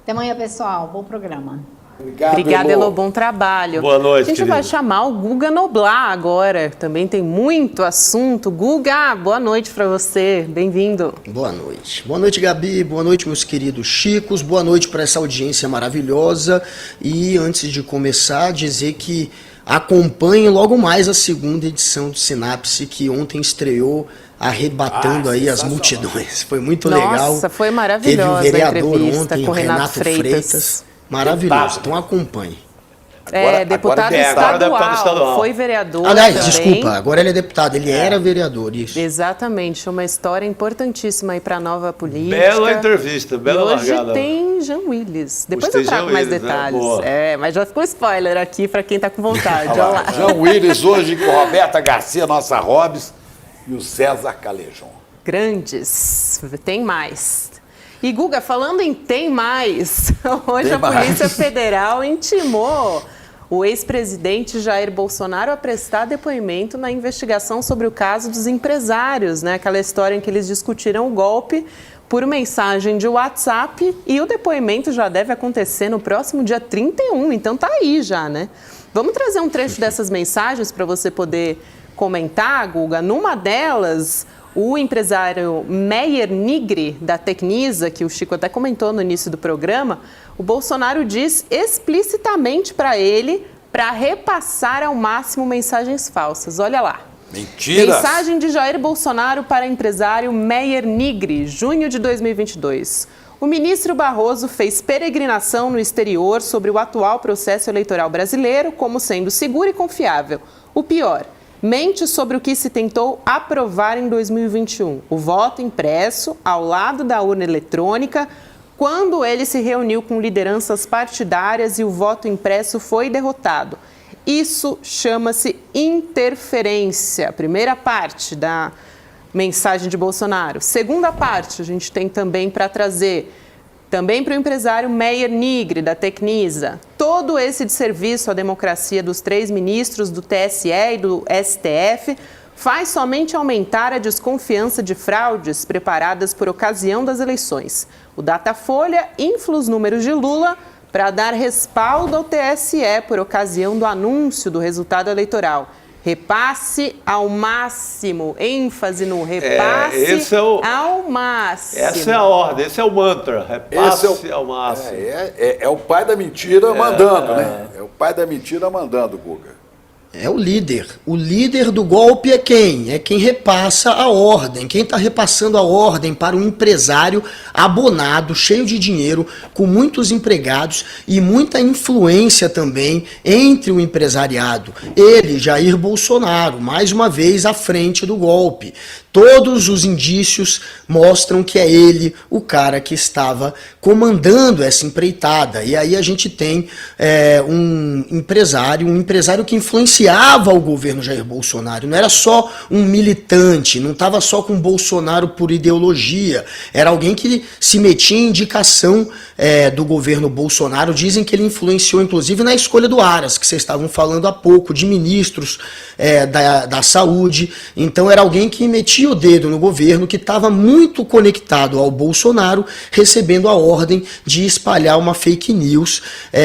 Até amanhã, pessoal. Bom programa. Obrigada, Elo. Bom trabalho. Boa noite, a gente vai chamar o Guga Noblar agora. Também tem muito assunto. Guga, boa noite para você. Bem-vindo. Boa noite. Boa noite, Gabi. Boa noite, meus queridos chicos. Boa noite para essa audiência maravilhosa. E antes de começar, dizer que acompanhem logo mais a segunda edição do Sinapse, que ontem estreou arrebatando aí as multidões. Foi muito legal. Nossa, foi maravilhosa. Teve o vereador a entrevista ontem, com Renato Freitas. Maravilhoso. Então acompanhe. Deputado estadual, foi vereador. Aliás, também. desculpa, agora ele é deputado, ele era vereador, isso. Exatamente, uma história importantíssima aí para a nova política. Bela entrevista, bela largada. Hoje tem Jean Willis. Depois eu trago mais detalhes. Né? Mas já ficou spoiler aqui para quem está com vontade. Olha lá. Jean Willis hoje com Roberta Garcia, nossa Hobbs, e o César Calejon. Grandes. Tem mais. E, Guga, falando em tem mais, hoje a Polícia Federal intimou o ex-presidente Jair Bolsonaro a prestar depoimento na investigação sobre o caso dos empresários, né? Aquela história em que eles discutiram o golpe por mensagem de WhatsApp, e o depoimento já deve acontecer no próximo dia 31, então tá aí já, né? Vamos trazer um trecho dessas mensagens para você poder comentar, Guga. Numa delas, o empresário Meyer Nigri, da Tecnisa, que o Chico até comentou no início do programa, o Bolsonaro diz explicitamente para ele para repassar ao máximo mensagens falsas. Olha lá. Mentira! Mensagem de Jair Bolsonaro para empresário Meyer Nigri, junho de 2022. O ministro Barroso fez peregrinação no exterior sobre o atual processo eleitoral brasileiro como sendo seguro e confiável. O pior, mente sobre o que se tentou aprovar em 2021, o voto impresso ao lado da urna eletrônica, quando ele se reuniu com lideranças partidárias e o voto impresso foi derrotado. Isso chama-se interferência. Primeira parte da mensagem de Bolsonaro. Segunda parte, a gente tem também para trazer, também para o empresário Meyer Nigri, da Tecnisa. Todo esse desserviço à democracia dos 3 ministros do TSE e do STF faz somente aumentar a desconfiança de fraudes preparadas por ocasião das eleições. O Datafolha infla os números de Lula para dar respaldo ao TSE por ocasião do anúncio do resultado eleitoral. Repasse ao máximo, ênfase no repasse ao máximo. Essa é a ordem, esse é o mantra, repasse ao máximo. É o pai da mentira mandando, né? É o pai da mentira mandando, Guga. É o líder. O líder do golpe é quem? É quem repassa a ordem. Quem está repassando a ordem para um empresário abonado, cheio de dinheiro, com muitos empregados e muita influência também entre o empresariado. Ele, Jair Bolsonaro, mais uma vez à frente do golpe. Todos os indícios mostram que é ele o cara que estava comandando essa empreitada. E aí a gente tem um empresário que influenciava o governo Jair Bolsonaro. Não era só um militante, não estava só com Bolsonaro por ideologia. Era alguém que se metia em indicação do governo Bolsonaro. Dizem que ele influenciou, inclusive, na escolha do Aras, que vocês estavam falando há pouco, de ministros da saúde. Então era alguém que metia o dedo no governo, que estava muito conectado ao Bolsonaro, recebendo a ordem de espalhar uma fake news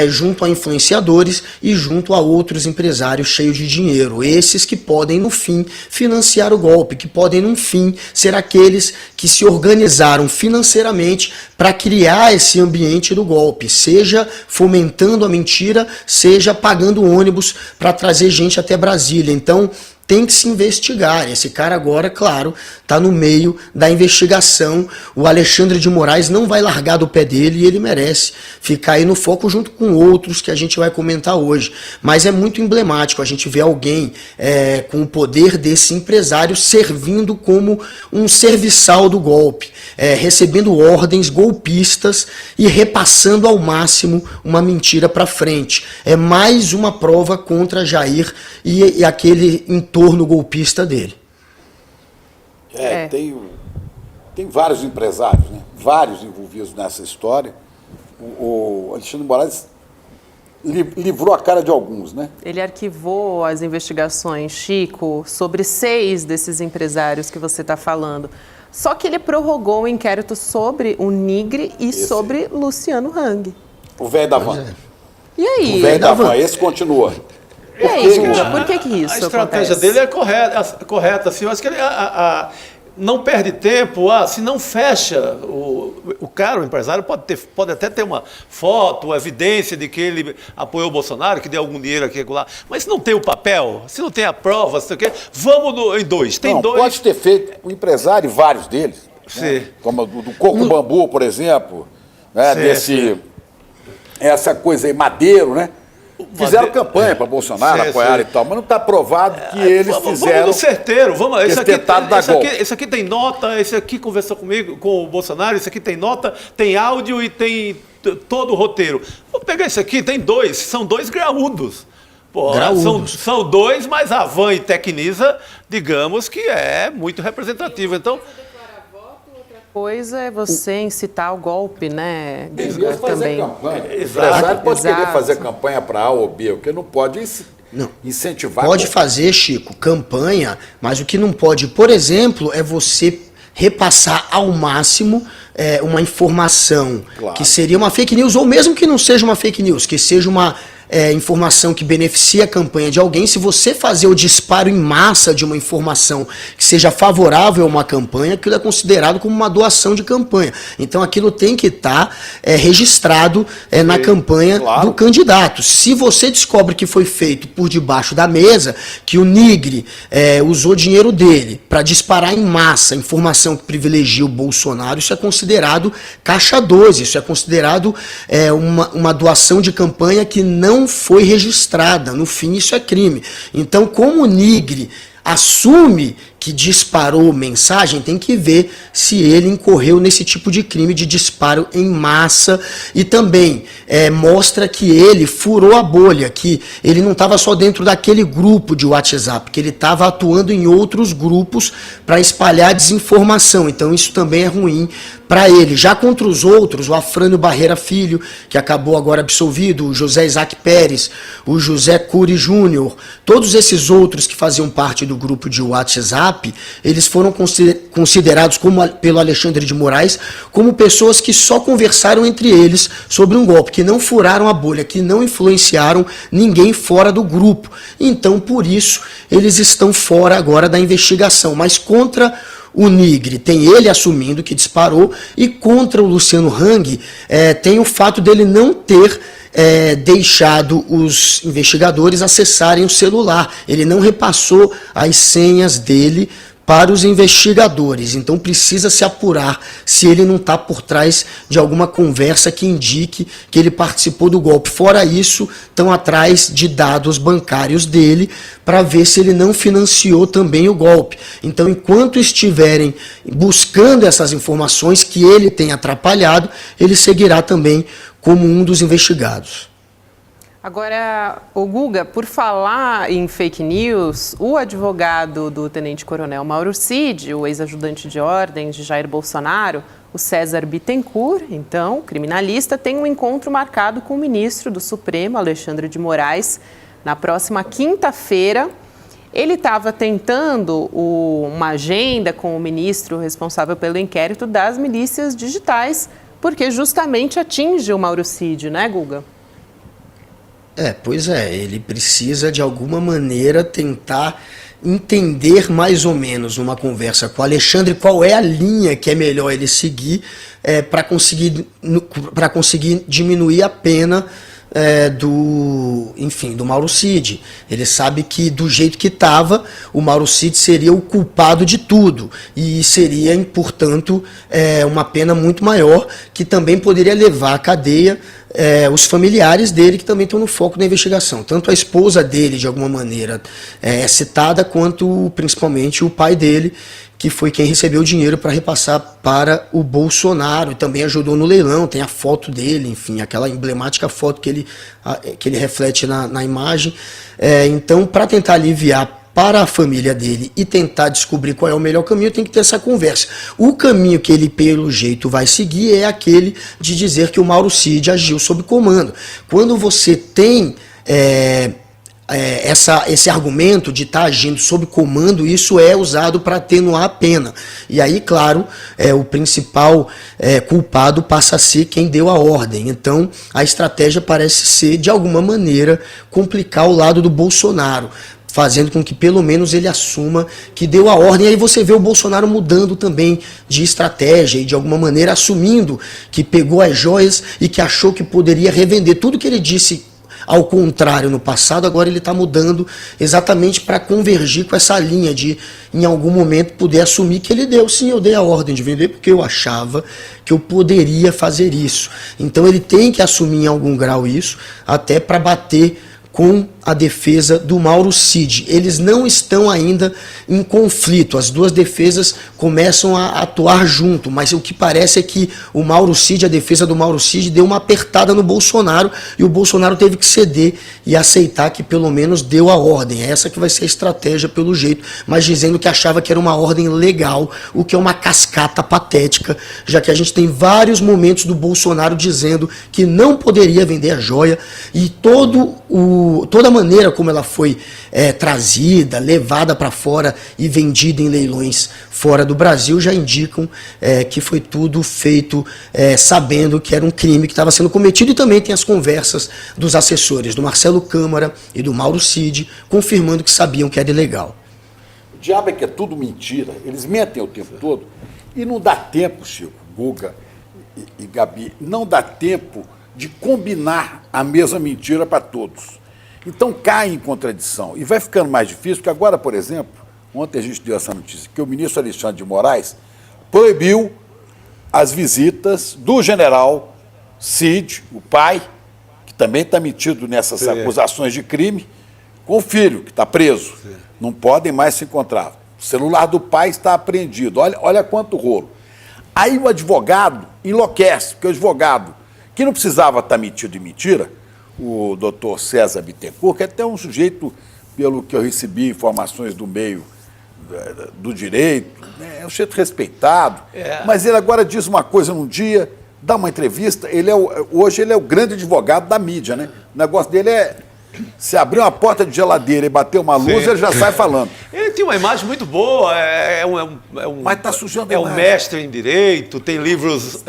junto a influenciadores e junto a outros empresários cheios de dinheiro. Esses que podem, no fim, financiar o golpe, que podem, no fim, ser aqueles que se organizaram financeiramente para criar esse ambiente do golpe, seja fomentando a mentira, seja pagando ônibus para trazer gente até Brasília. Então, tem que se investigar. Esse cara agora, claro, está no meio da investigação. O Alexandre de Moraes não vai largar do pé dele e ele merece ficar aí no foco junto com outros que a gente vai comentar hoje. Mas é muito emblemático a gente ver alguém com o poder desse empresário servindo como um serviçal do golpe, recebendo ordens golpistas e repassando ao máximo uma mentira para frente. É mais uma prova contra Jair e aquele entorno golpista dele. Tem vários empresários, né? Vários envolvidos nessa história. O Alexandre de Moraes livrou a cara de alguns, né? Ele arquivou as investigações, Chico, sobre 6 desses empresários que você está falando. Só que ele prorrogou o inquérito sobre o Nigre e sobre Luciano Hang. O velho da van. E aí? O velho da van, esse continua. E aí, Guga, por que isso A estratégia acontece? dele é correta, assim, eu acho que ele não perde tempo, se não fecha, o cara, o empresário, pode até ter uma foto, evidência de que ele apoiou o Bolsonaro, que deu algum dinheiro aqui e lá, mas se não tem o papel, se não tem a prova, se não quer, vamos em 2. Tem 2. Pode ter feito o empresário, vários deles, né? Como do Coco Bambu, por exemplo, né? Essa coisa aí, Madeiro, né? Fizeram campanha para Bolsonaro, apoiaram e tal, mas não está provado que eles fizeram. Vamos no certeiro, vamos lá. Esse aqui tem nota, esse aqui conversou comigo, com o Bolsonaro, esse aqui tem nota, tem áudio e tem todo o roteiro. Vou pegar esse aqui, tem 2, são 2 graúdos. Pô, são 2, mas a Van e Tecnisa, digamos que é muito representativo. Então, coisa é você incitar o golpe, né? Devia fazer também. Campanha. O empresário pode querer fazer campanha para A ou B, o que não pode incentivar. Pode fazer, Chico, campanha, mas o que não pode, por exemplo, é você repassar ao máximo uma informação que seria uma fake news, ou mesmo que não seja uma fake news, que seja uma informação que beneficia a campanha de alguém. Se você fazer o disparo em massa de uma informação que seja favorável a uma campanha, aquilo é considerado como uma doação de campanha. Então aquilo tem que estar registrado na campanha do candidato. Se você descobre que foi feito por debaixo da mesa, que o Nigre usou dinheiro dele para disparar em massa informação que privilegia o Bolsonaro, isso é considerado caixa 12, isso é considerado uma doação de campanha que não foi registrada. No fim, isso é crime. Então, como o Nigre assume que disparou mensagem, tem que ver se ele incorreu nesse tipo de crime de disparo em massa, e também mostra que ele furou a bolha, que ele não estava só dentro daquele grupo de WhatsApp, que ele estava atuando em outros grupos para espalhar desinformação. Então isso também é ruim para ele. Já contra os outros, o Afrânio Barreira Filho, que acabou agora absolvido, o José Isaac Pérez, o José Cury Júnior, todos esses outros que faziam parte do grupo de WhatsApp, eles foram considerados pelo Alexandre de Moraes como pessoas que só conversaram entre eles sobre um golpe, que não furaram a bolha, que não influenciaram ninguém fora do grupo. Então, por isso, eles estão fora agora da investigação. Mas contra o Nigre, tem ele assumindo que disparou, e contra o Luciano Hang, tem o fato dele não ter deixado os investigadores acessarem o celular. Ele não repassou as senhas dele para os investigadores. Então precisa se apurar se ele não está por trás de alguma conversa que indique que ele participou do golpe. Fora isso, estão atrás de dados bancários dele para ver se ele não financiou também o golpe. Então, enquanto estiverem buscando essas informações que ele tem atrapalhado, ele seguirá também como um dos investigados. Agora, o Guga, por falar em fake news, o advogado do tenente-coronel Mauro Cid, o ex-ajudante de ordens de Jair Bolsonaro, o César Bittencourt, então, criminalista, tem um encontro marcado com o ministro do Supremo, Alexandre de Moraes, na próxima quinta-feira. Ele estava tentando uma agenda com o ministro responsável pelo inquérito das milícias digitais, porque justamente atinge o Mauro Cid, né, Guga? Pois é, ele precisa de alguma maneira tentar entender mais ou menos numa conversa com o Alexandre qual é a linha que é melhor ele seguir para conseguir diminuir a pena do Mauro Cid. Ele sabe que do jeito que estava, o Mauro Cid seria o culpado de tudo e seria, portanto, uma pena muito maior, que também poderia levar à cadeia os familiares dele, que também estão no foco da investigação. Tanto a esposa dele, de alguma maneira, é citada, quanto principalmente o pai dele, que foi quem recebeu o dinheiro para repassar para o Bolsonaro, e também ajudou no leilão. Tem a foto dele, enfim, aquela emblemática foto que ele reflete na imagem. Então, para tentar aliviar para a família dele e tentar descobrir qual é o melhor caminho, tem que ter essa conversa. O caminho que ele, pelo jeito, vai seguir é aquele de dizer que o Mauro Cid agiu sob comando. Quando você tem esse argumento de estar agindo sob comando, isso é usado para atenuar a pena. E aí, claro, o principal culpado passa a ser quem deu a ordem. Então, a estratégia parece ser, de alguma maneira, complicar o lado do Bolsonaro, fazendo com que pelo menos ele assuma que deu a ordem. E aí você vê o Bolsonaro mudando também de estratégia e de alguma maneira assumindo que pegou as joias e que achou que poderia revender. Tudo que ele disse ao contrário no passado, agora ele está mudando exatamente para convergir com essa linha de, em algum momento, poder assumir que ele deu. Sim, eu dei a ordem de vender porque eu achava que eu poderia fazer isso. Então ele tem que assumir em algum grau isso, até para bater com a defesa do Mauro Cid. Eles não estão ainda em conflito, as duas defesas começam a atuar junto, mas o que parece é que o Mauro Cid, a defesa do Mauro Cid, deu uma apertada no Bolsonaro e o Bolsonaro teve que ceder e aceitar que pelo menos deu a ordem. Essa que vai ser a estratégia pelo jeito, mas dizendo que achava que era uma ordem legal, o que é uma cascata patética, já que a gente tem vários momentos do Bolsonaro dizendo que não poderia vender a joia e toda a maneira como ela foi trazida, levada para fora e vendida em leilões fora do Brasil já indicam que foi tudo feito sabendo que era um crime que estava sendo cometido, e também tem as conversas dos assessores do Marcelo Câmara e do Mauro Cid confirmando que sabiam que era ilegal. O diabo é que é tudo mentira, eles mentem o tempo todo e não dá tempo, Chico, Guga e Gabi, não dá tempo de combinar a mesma mentira para todos. Então cai em contradição e vai ficando mais difícil, porque agora, por exemplo, ontem a gente deu essa notícia, que o ministro Alexandre de Moraes proibiu as visitas do general Cid, o pai, que também está metido nessas acusações de crime, com o filho, que está preso. Não podem mais se encontrar. O celular do pai está apreendido. Olha quanto rolo. Aí o advogado enlouquece, porque o advogado, que não precisava estar metido em mentira, o doutor César Bittencourt, que é até um sujeito, pelo que eu recebi informações do meio do direito, é um sujeito respeitado, mas ele agora diz uma coisa num dia, dá uma entrevista, hoje ele é o grande advogado da mídia, né? O negócio dele é, se abrir uma porta de geladeira e bater uma luz, ele já sai falando. Ele tem uma imagem muito boa, mas está sujando um mestre em direito, tem livros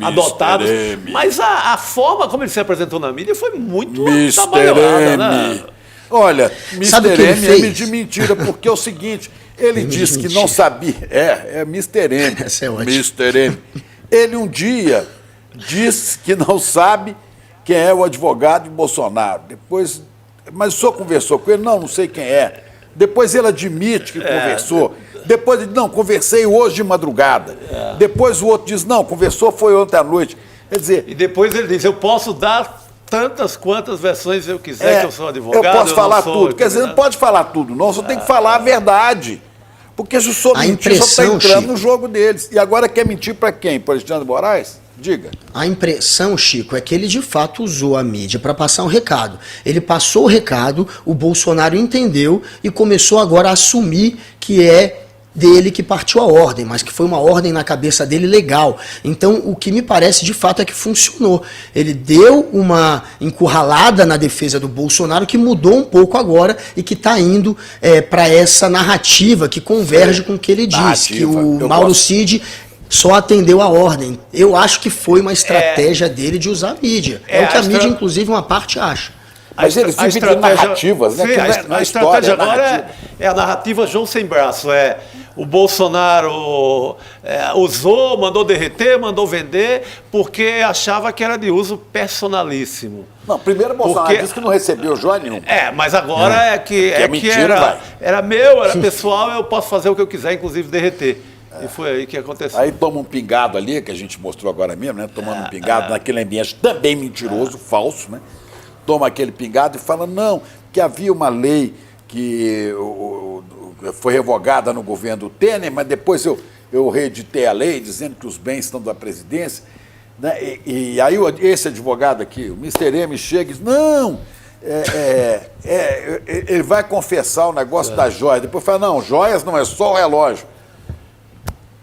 adotados. Mas a forma como ele se apresentou na mídia foi muito trabalhada, né? Olha, Mr. M de mentira, porque é o seguinte, ele disse que não sabia. É Mr. M. Essa é ótima. Mr. M. Ele um dia disse que não sabe quem é o advogado de Bolsonaro. Depois, mas o senhor conversou com ele? Não sei quem é. Depois ele admite que conversou. Depois ele diz, não, conversei hoje de madrugada. Depois o outro diz, não, conversou foi ontem à noite. Quer dizer... E depois ele diz, eu posso dar tantas quantas versões eu quiser, que eu sou advogado. Eu posso falar tudo. Quer dizer, não pode falar tudo, não. Você tem que falar a verdade. Porque se o senhor mentir, só está entrando no jogo deles. E agora quer mentir para quem? Para Alexandre de Moraes? Diga. A impressão, Chico, é que ele de fato usou a mídia para passar um recado. Ele passou o recado, o Bolsonaro entendeu e começou agora a assumir que é dele que partiu a ordem, mas que foi uma ordem na cabeça dele legal. Então, o que me parece de fato é que funcionou. Ele deu uma encurralada na defesa do Bolsonaro que mudou um pouco agora e que está indo para essa narrativa que converge com o que ele diz, que o Mauro Cid só atendeu a ordem. Eu acho que foi uma estratégia dele de usar a mídia. É o que a mídia, inclusive, uma parte acha. Mas eles vivem de narrativas, né? A estratégia agora é a narrativa João Sem Braço. O Bolsonaro usou, mandou derreter, mandou vender, porque achava que era de uso personalíssimo. Não, primeiro o Bolsonaro disse que não recebeu joia nenhuma. Mas agora era meu, era pessoal, eu posso fazer o que eu quiser, inclusive derreter. E foi aí que aconteceu. Aí toma um pingado ali, que a gente mostrou agora mesmo, né? Tomando um pingado naquele ambiente também mentiroso, falso, né? Toma aquele pingado e fala, não, que havia uma lei que foi revogada no governo Temer, mas depois eu reeditei a lei dizendo que os bens estão da presidência. Né? E aí esse advogado aqui, o Mr. M, chega e diz, não, ele vai confessar o negócio da joia, depois fala, não, joias não é só o relógio.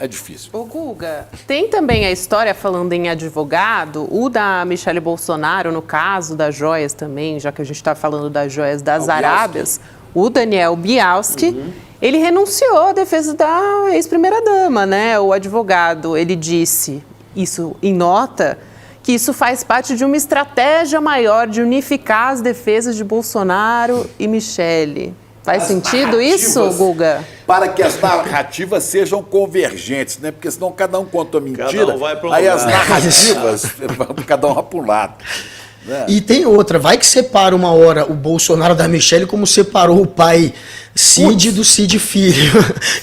É difícil. Ô, Guga, tem também a história, falando em advogado, o da Michele Bolsonaro, no caso das joias também, já que a gente está falando das joias das Arábias, o Daniel Bialski, ele renunciou à defesa da ex-primeira-dama, né? O advogado, ele disse, isso em nota, que isso faz parte de uma estratégia maior de unificar as defesas de Bolsonaro e Michele. Faz sentido isso, Guga? Para que as narrativas sejam convergentes, né? Porque senão cada um conta mentira, Cada um vai para um aí lugar. as narrativas, cada um vai para um lado. Né? E tem outra, vai que separa uma hora o Bolsonaro da Michele como separou o pai Cid do Cid Filho.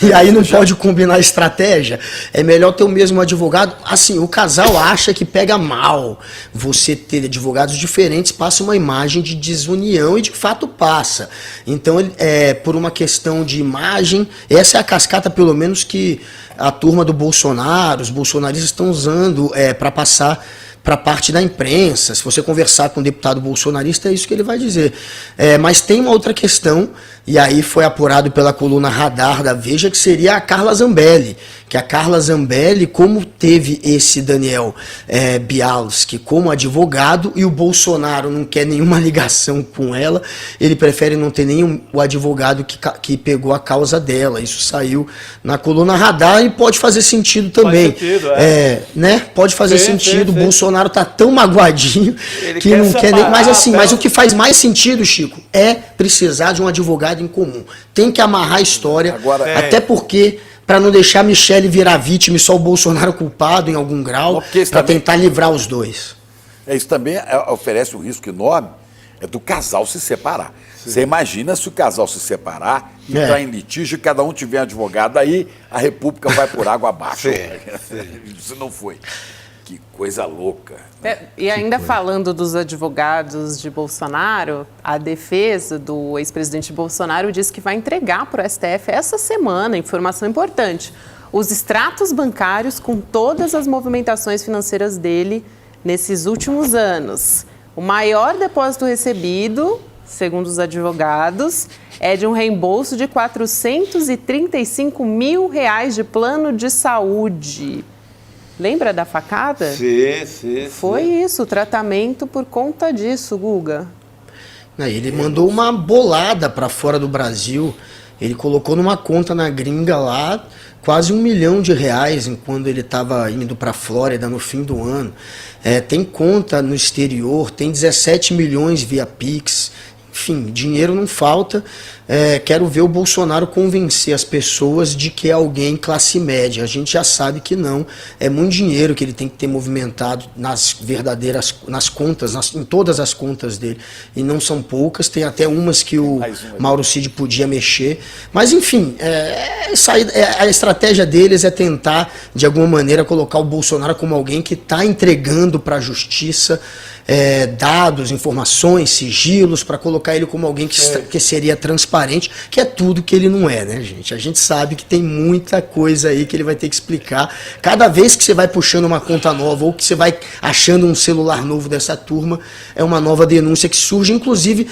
E aí não pode combinar a estratégia. É melhor ter o mesmo advogado. Assim, o casal acha que pega mal você ter advogados diferentes, passa uma imagem de desunião e de fato passa. Então, por uma questão de imagem, essa é a cascata pelo menos que a turma do Bolsonaro, os bolsonaristas estão usando para passar para parte da imprensa. Se você conversar com um deputado bolsonarista, é isso que ele vai dizer. Mas tem uma outra questão, e aí foi apurado pela coluna Radar da Veja, que seria a Carla Zambelli. Que a Carla Zambelli, como teve esse Daniel Bialski como advogado, e o Bolsonaro não quer nenhuma ligação com ela, ele prefere não ter nem o advogado que pegou a causa dela. Isso saiu na coluna Radar e pode fazer sentido também. Faz sentido, né? Pode fazer sentido. O Bolsonaro tá tão magoadinho que não quer nem. Mas assim, mas o que faz mais sentido, Chico, é precisar de um advogado em comum. Tem que amarrar a história, até porque, para não deixar a Michele virar vítima e só o Bolsonaro culpado em algum grau, para tentar livrar os dois. Isso também oferece um risco enorme do casal se separar. Você imagina se o casal se separar, entrar em litígio e cada um tiver um advogado, aí a República vai por água abaixo. Isso não foi. Que coisa louca. E ainda falando dos advogados de Bolsonaro, a defesa do ex-presidente Bolsonaro diz que vai entregar para o STF essa semana, informação importante, os extratos bancários com todas as movimentações financeiras dele nesses últimos anos. O maior depósito recebido, segundo os advogados, é de um reembolso de R$435 mil de plano de saúde. Lembra da facada? Sim. Foi isso, o tratamento por conta disso, Guga. Ele mandou uma bolada para fora do Brasil. Ele colocou numa conta na gringa lá quase R$1 milhão enquanto ele estava indo para a Flórida no fim do ano. Tem conta no exterior, tem 17 milhões via Pix. Enfim, dinheiro não falta. Quero ver o Bolsonaro convencer as pessoas de que é alguém classe média. A gente já sabe que não. É muito dinheiro que ele tem que ter movimentado nas contas, em todas as contas dele. E não são poucas, tem até umas que o Mauro Cid podia mexer. Mas, enfim, a estratégia deles é tentar, de alguma maneira, colocar o Bolsonaro como alguém que está entregando para a justiça dados, informações, sigilos, para colocar ele como alguém que seria transparente, que é tudo que ele não é, né, gente? A gente sabe que tem muita coisa aí que ele vai ter que explicar. Cada vez que você vai puxando uma conta nova ou que você vai achando um celular novo dessa turma, é uma nova denúncia que surge. Inclusive,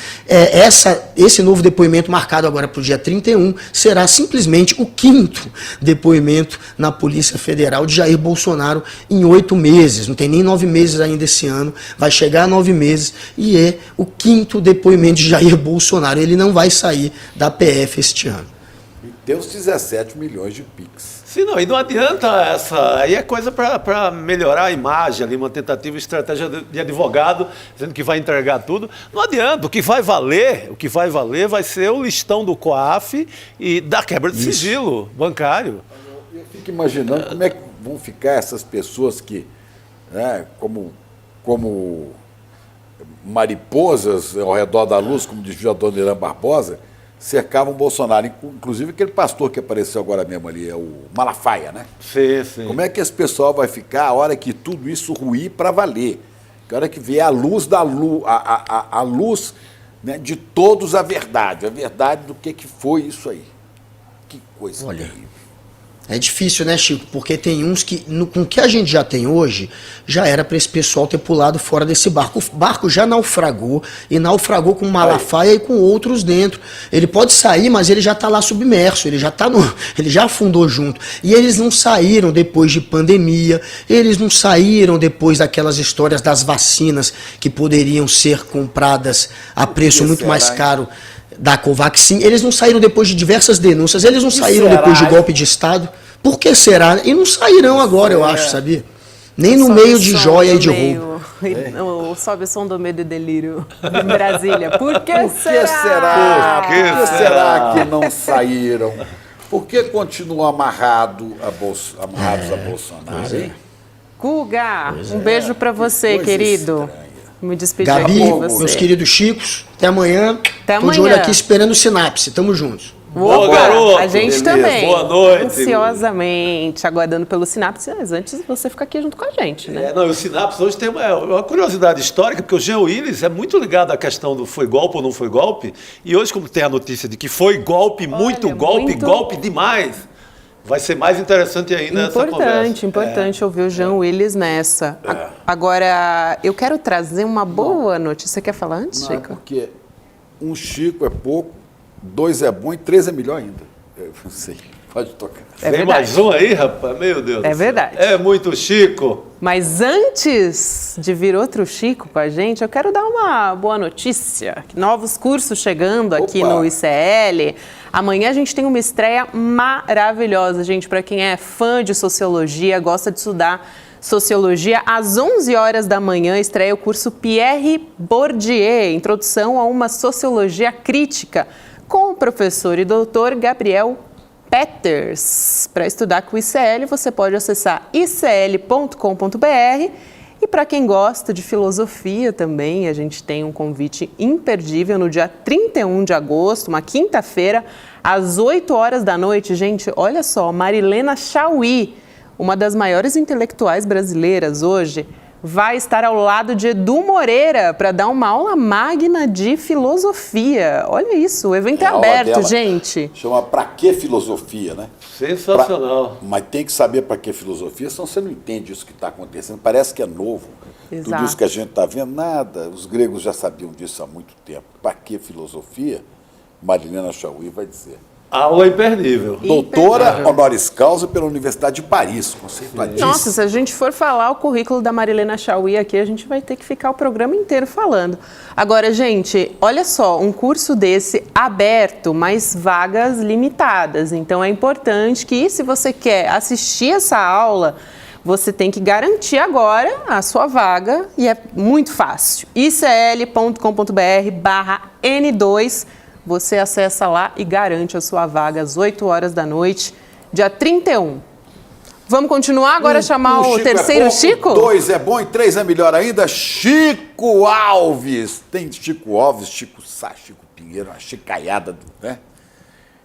esse novo depoimento marcado agora para o dia 31 será simplesmente o 5º depoimento na Polícia Federal de Jair Bolsonaro em 8 meses. Não tem nem 9 meses ainda esse ano. Vai chegar a 9 meses e é o 5º depoimento de Jair Bolsonaro. Ele não vai sair da PF este ano. E tem os 17 milhões de Pix. Sim, não, e não adianta aí é coisa para melhorar a imagem ali, uma tentativa de estratégia de advogado, dizendo que vai entregar tudo. Não adianta, o que vai valer vai ser o listão do COAF e da quebra de sigilo bancário. Eu fico imaginando como é que vão ficar essas pessoas que, como mariposas ao redor da luz, como dizia a dona Irã Barbosa, cercavam o Bolsonaro. Inclusive aquele pastor que apareceu agora mesmo ali, é o Malafaia, né? Sim. Como é que esse pessoal vai ficar a hora que tudo isso ruir para valer? A hora que vier a luz a luz, né, de todos a verdade do que foi isso aí. Que coisa terrível. É difícil, né, Chico? Porque tem uns que, com o que a gente já tem hoje, já era para esse pessoal ter pulado fora desse barco. O barco já naufragou, e naufragou com Malafaia e com outros dentro. Ele pode sair, mas ele já está lá submerso, ele já afundou junto. E eles não saíram depois de pandemia, eles não saíram depois daquelas histórias das vacinas que poderiam ser compradas a preço muito mais caro da Covaxin. Eles não saíram depois de diversas denúncias, eles não saíram depois de golpe de Estado. Por que será? E não sairão agora, eu acho, sabia? Nem no meio de joia e de roubo. O sobe o som do medo e delírio em Brasília. Por que Por que será? Por que será que não saíram? Por que continuam amarrados a Bolsonaro, hein? Guga, um beijo pra você, querido. Me despedir Gabi, aqui de você. meus queridos Chicos, até amanhã. Até Tô de olho aqui esperando o Sinapse. Tamo juntos. Boa, garoto. A gente também. Boa noite. Ansiosamente, aguardando pelo Sinapse, mas antes você fica aqui junto com a gente, né? O Sinapse hoje tem uma curiosidade histórica, porque o Jean Willis é muito ligado à questão do foi golpe ou não foi golpe, e hoje, como tem a notícia de que foi golpe, muito golpe demais, vai ser mais interessante ainda essa conversa. Importante ouvir o Jean Willis nessa. Agora, eu quero trazer uma boa notícia. Você quer falar antes, Chico? Porque um Chico é pouco, 2 é bom e 3 é melhor ainda. Eu não sei, pode tocar. Tem mais um aí, rapaz? Meu Deus do céu. Verdade. É muito Chico. Mas antes de vir outro Chico com a gente, eu quero dar uma boa notícia. Novos cursos chegando aqui no ICL. Amanhã a gente tem uma estreia maravilhosa, gente, para quem é fã de sociologia, gosta de estudar sociologia. Às 11 horas da manhã estreia o curso Pierre Bourdieu, Introdução a uma Sociologia Crítica, com o professor e doutor Gabriel Peters. Para estudar com o ICL, você pode acessar icl.com.br. E para quem gosta de filosofia também, a gente tem um convite imperdível no dia 31 de agosto, uma quinta-feira, às 8 horas da noite. Gente, olha só, Marilena Chauí, uma das maiores intelectuais brasileiras hoje, vai estar ao lado de Edu Moreira para dar uma aula magna de filosofia. Olha isso, o evento é aberto, dela gente. Chama Pra Que Filosofia, né? Sensacional. Mas tem que saber para que filosofia, senão você não entende isso que está acontecendo. Parece que é novo. Exato. Tudo isso que a gente está vendo, nada. Os gregos já sabiam disso há muito tempo. Para que filosofia? Marilena Chauí vai dizer. Aula imperdível. Doutora honoris causa pela Universidade de Paris, conceituadíssima. Nossa, se a gente for falar o currículo da Marilena Chauí aqui, a gente vai ter que ficar o programa inteiro falando. Agora, gente, olha só, um curso desse aberto, mas vagas limitadas. Então, é importante que, se você quer assistir essa aula, você tem que garantir agora a sua vaga, e é muito fácil. icl.com.br/N2. Você acessa lá e garante a sua vaga às 8 horas da noite, dia 31. Vamos continuar agora, chamar o terceiro Chico? 2 é bom e 3 é melhor ainda. Chico Alves. Tem Chico Alves, Chico Sá, Chico Pinheiro, uma chicaiada, né?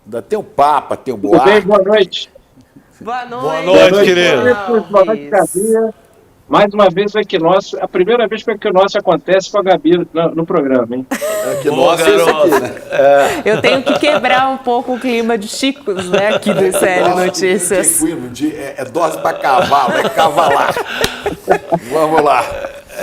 Ainda tem o Papa, tem o Boa. Boa noite. Boa noite. Boa noite, querido. Boa noite, Gabi. Mais uma vez o equinócio, a primeira vez que o equinócio acontece com a Gabi no programa, hein? Equinócio é esse aqui, né? Eu tenho que quebrar um pouco o clima de Chicos, né, aqui do ICL Notícias. É dose para cavalo, é cavalar. Vamos lá.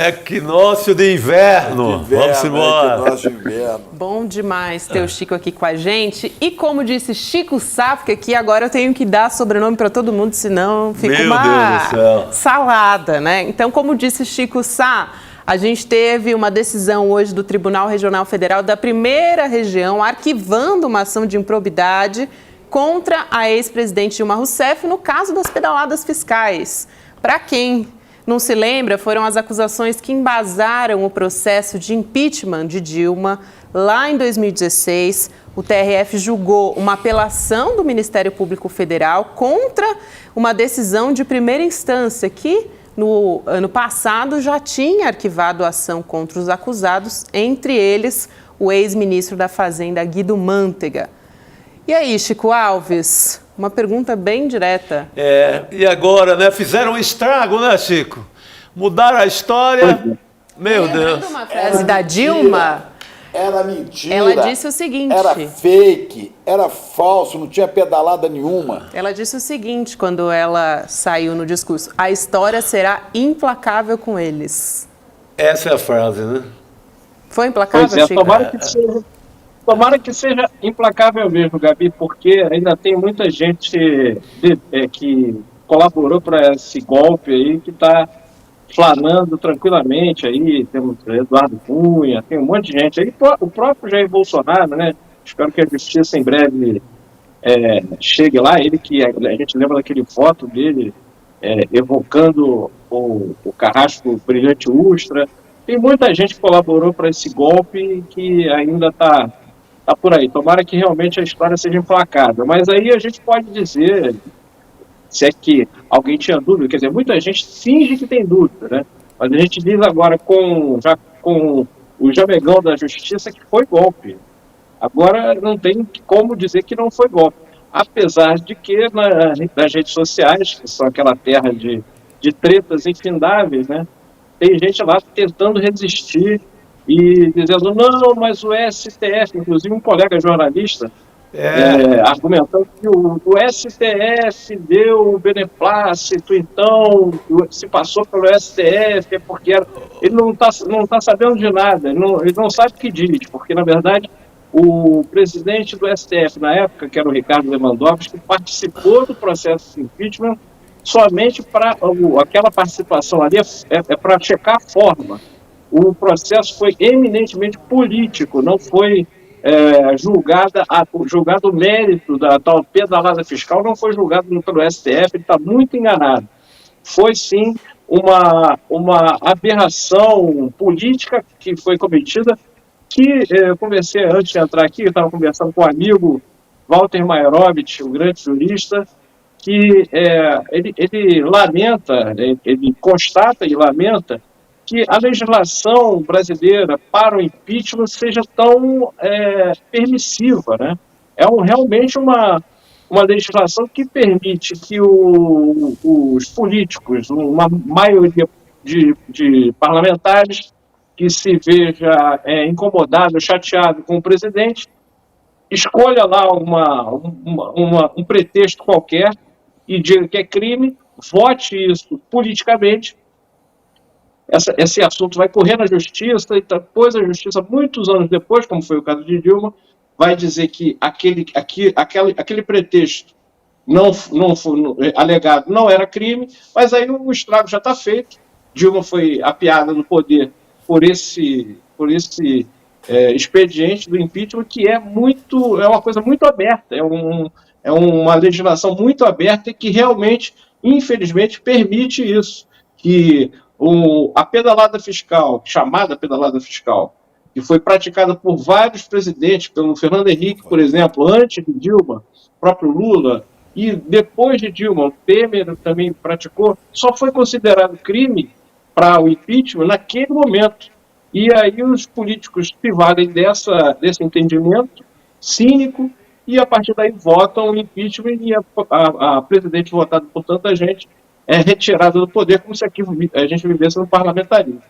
Equinócio de inverno. Vamos embora. Equinócio de inverno. Bom demais ter o Chico aqui com a gente. E como disse Chico Sá, porque aqui agora eu tenho que dar sobrenome para todo mundo, senão fica uma salada, né? Então, como disse Chico Sá, a gente teve uma decisão hoje do Tribunal Regional Federal da Primeira Região arquivando uma ação de improbidade contra a ex-presidente Dilma Rousseff no caso das pedaladas fiscais. Para quem não se lembra, foram as acusações que embasaram o processo de impeachment de Dilma. Lá em 2016, o TRF julgou uma apelação do Ministério Público Federal contra uma decisão de primeira instância que, no ano passado, já tinha arquivado a ação contra os acusados, entre eles o ex-ministro da Fazenda, Guido Mantega. E aí, Chico Alves, uma pergunta bem direta. E agora, né? Fizeram um estrago, né, Chico? Mudaram a história. Meu Deus. Uma frase da Dilma, Era mentira. Ela disse o seguinte... Era fake, era falso, não tinha pedalada nenhuma. Ela disse o seguinte quando ela saiu no discurso: a história será implacável com eles. Essa é a frase, né? Foi implacável, Pois é, Chico? tomara que seja implacável mesmo, Gabi, porque ainda tem muita gente que colaborou para esse golpe aí, que está flanando tranquilamente aí. Temos Eduardo Cunha, tem um monte de gente aí, o próprio Jair Bolsonaro, né? Espero que a justiça em breve chegue lá. Ele que a gente lembra daquele foto dele evocando o carrasco brilhante Ustra. Tem muita gente que colaborou para esse golpe que ainda está por aí. Tomara que realmente a história seja implacável. Mas aí a gente pode dizer, se é que alguém tinha dúvida, quer dizer, muita gente finge que tem dúvida, né? Mas a gente diz agora com o jamegão da justiça que foi golpe. Agora não tem como dizer que não foi golpe. Apesar de que nas redes sociais, que são aquela terra de tretas infindáveis, né? Tem gente lá tentando resistir e dizendo, não, mas o STF, inclusive um colega jornalista, argumentando que o STF deu o beneplácito, então se passou pelo STF, é porque ele não tá sabendo de nada, ele não sabe o que diz, porque na verdade o presidente do STF na época, que era o Ricardo Lewandowski, participou do processo de impeachment somente para aquela participação ali é para checar a forma. O processo foi eminentemente político, não foi julgado o mérito da tal pedalada fiscal, não foi julgado pelo STF, ele está muito enganado. Foi sim uma aberração política que foi cometida, que eu conversei antes de entrar aqui, eu estava conversando com um amigo, Walter Mairovich, o grande jurista, que ele lamenta, ele constata e lamenta que a legislação brasileira para o impeachment seja tão permissiva, né? Realmente uma legislação que permite que os políticos, uma maioria de parlamentares que se veja incomodado, chateado com o presidente, escolha lá um pretexto qualquer e diga que é crime, vote isso politicamente, esse assunto vai correr na justiça, e depois a justiça, muitos anos depois, como foi o caso de Dilma, vai dizer que aquele pretexto alegado não era crime, mas aí o estrago já está feito. Dilma foi apiada no poder por esse expediente do impeachment, que é uma coisa muito aberta, é uma legislação muito aberta e que realmente, infelizmente, permite isso, que a pedalada fiscal, chamada pedalada fiscal, que foi praticada por vários presidentes, pelo Fernando Henrique, por exemplo, antes de Dilma, o próprio Lula, e depois de Dilma, o Temer também praticou, só foi considerado crime para o impeachment naquele momento. E aí os políticos se valem desse entendimento cínico e a partir daí votam o impeachment e a presidente votada por tanta gente é retirada do poder, como se aqui a gente vivesse no parlamentarismo.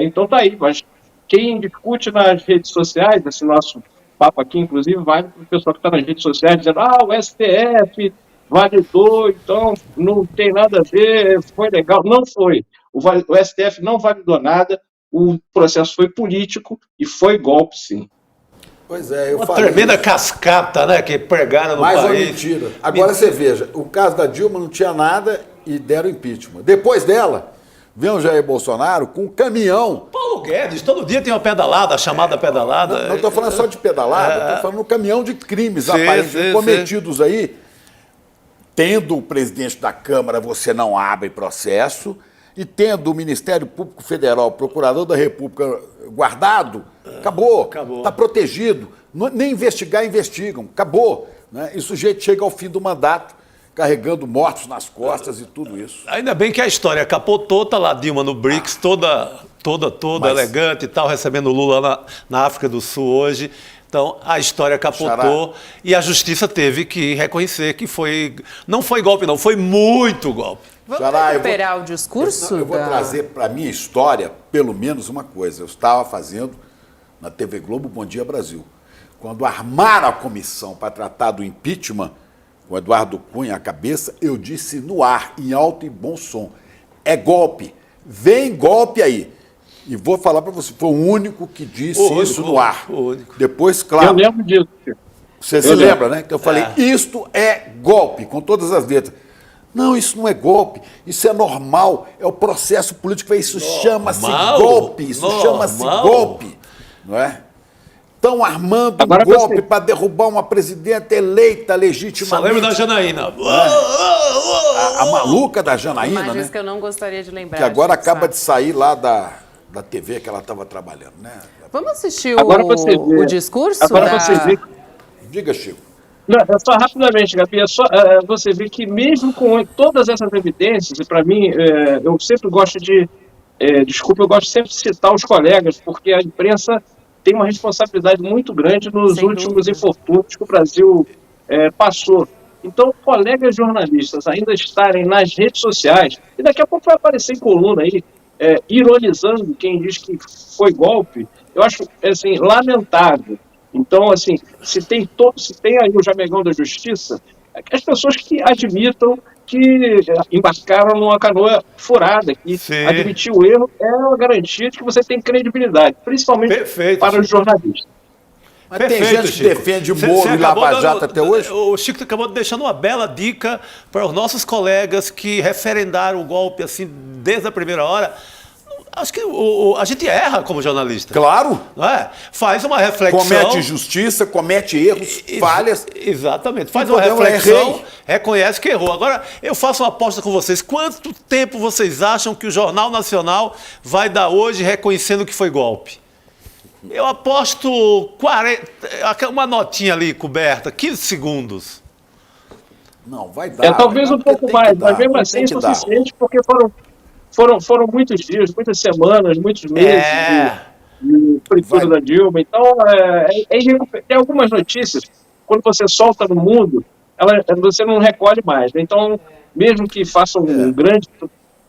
Então tá aí, mas quem discute nas redes sociais, esse nosso papo aqui, inclusive, vale para o pessoal que está nas redes sociais dizendo, o STF validou, então não tem nada a ver, foi legal. Não foi. O STF não validou nada, o processo foi político e foi golpe, sim. Pois é, uma tremenda cascata, né, que pregaram no país. Mais uma mentira. Agora você veja, o caso da Dilma não tinha nada e deram impeachment. Depois dela, vem o Jair Bolsonaro com um caminhão. Paulo Guedes, todo dia tem uma pedalada, a chamada pedalada. Não estou falando só de pedalada, estou falando no caminhão de crimes aparentemente cometidos aí. Tendo o presidente da Câmara, você não abre processo. E tendo o Ministério Público Federal, o Procurador da República guardado, acabou. Está protegido. Nem investigar, investigam. Acabou. Né? E o sujeito chega ao fim do mandato, carregando mortos nas costas e tudo isso. Ainda bem que a história capotou, tá lá Dilma no BRICS, toda elegante e tal, recebendo Lula na África do Sul hoje. Então, a história capotou e a justiça teve que reconhecer que não foi golpe, não, foi muito golpe. Vamos recuperar o discurso? Eu vou trazer para a minha história, pelo menos uma coisa. Eu estava fazendo na TV Globo, Bom Dia Brasil. Quando armaram a comissão para tratar do impeachment, com Eduardo Cunha à cabeça, eu disse no ar, em alto e bom som, é golpe, vem golpe aí. E vou falar para você, foi o único que disse isso no ar. Depois, claro... Eu lembro disso. Você se lembra, né? Que eu falei, isto é golpe, com todas as letras. Não, isso não é golpe, isso é normal, é o processo político, isso chama-se golpe, isso chama-se golpe, não é? Estão armando um golpe para derrubar uma presidenta eleita legitimamente. Só lembro da Janaína. A maluca da Janaína, Imagens né? que eu não gostaria de lembrar. Que agora acaba de sair lá da TV que ela estava trabalhando, né? Vamos assistir o discurso? Agora você vê... Diga, Chico. Não, só rapidamente, Gabi, você vê que mesmo com todas essas evidências, e para mim, eu sempre gosto de... eu gosto sempre de citar os colegas, porque a imprensa tem uma responsabilidade muito grande nos últimos infortúnios que o Brasil passou. Então, colegas jornalistas ainda estarem nas redes sociais, e daqui a pouco vai aparecer em coluna aí, ironizando quem diz que foi golpe, eu acho, assim, lamentável. Então, assim, se tem aí o jamegão da justiça, as pessoas que admitam que embarcaram numa canoa furada, que admitir o erro é uma garantia de que você tem credibilidade, principalmente para os jornalistas. Mas tem gente que defende Moro e Lava Jato até hoje? O Chico acabou deixando uma bela dica para os nossos colegas que referendaram o golpe assim desde a primeira hora. Acho que a gente erra como jornalista. Claro. Não é? Faz uma reflexão. Comete injustiça, comete erros, falhas. Exatamente. Faz uma reflexão, reconhece que errou. Agora, eu faço uma aposta com vocês. Quanto tempo vocês acham que o Jornal Nacional vai dar hoje reconhecendo que foi golpe? Eu aposto 40, uma notinha ali coberta, 15 segundos. Não, vai dar. Talvez um pouco mais, mas mesmo assim é insuficiente, porque foram muitos dias, muitas semanas, muitos meses de fritura da Dilma. Então, tem algumas notícias, quando você solta no mundo, você não recolhe mais. Né? Então, mesmo que faça um grande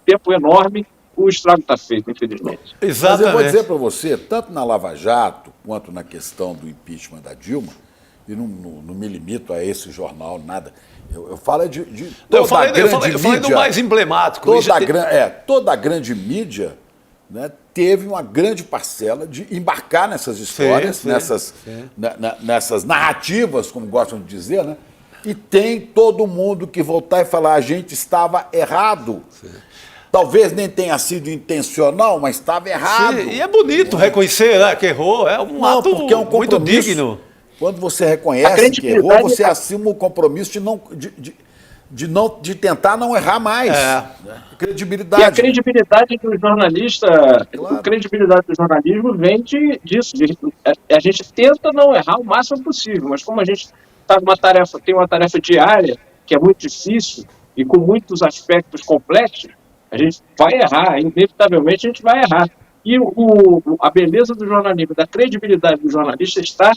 tempo enorme, o estrago está feito, infelizmente. Exatamente. Mas eu vou dizer para você, tanto na Lava Jato, quanto na questão do impeachment da Dilma, e não me limito a esse jornal, nada. Eu falo de toda a grande mídia. Eu falei do mais emblemático. Toda a grande mídia, né, teve uma grande parcela de embarcar nessas histórias, nessas narrativas, como gostam de dizer, né? E tem todo mundo que voltar e falar, a gente estava errado. Talvez nem tenha sido intencional, mas estava errado. E é bonito reconhecer, né, que errou. É um ato porque é um muito digno. Quando você reconhece que errou, você assume o compromisso de tentar não errar mais. Credibilidade. E a credibilidade do jornalista, a credibilidade do jornalismo vem disso. A gente tenta não errar o máximo possível, mas como a gente tem uma tarefa diária, que é muito difícil e com muitos aspectos complexos, a gente vai errar, inevitavelmente a gente vai errar. E a beleza do jornalismo, da credibilidade do jornalista está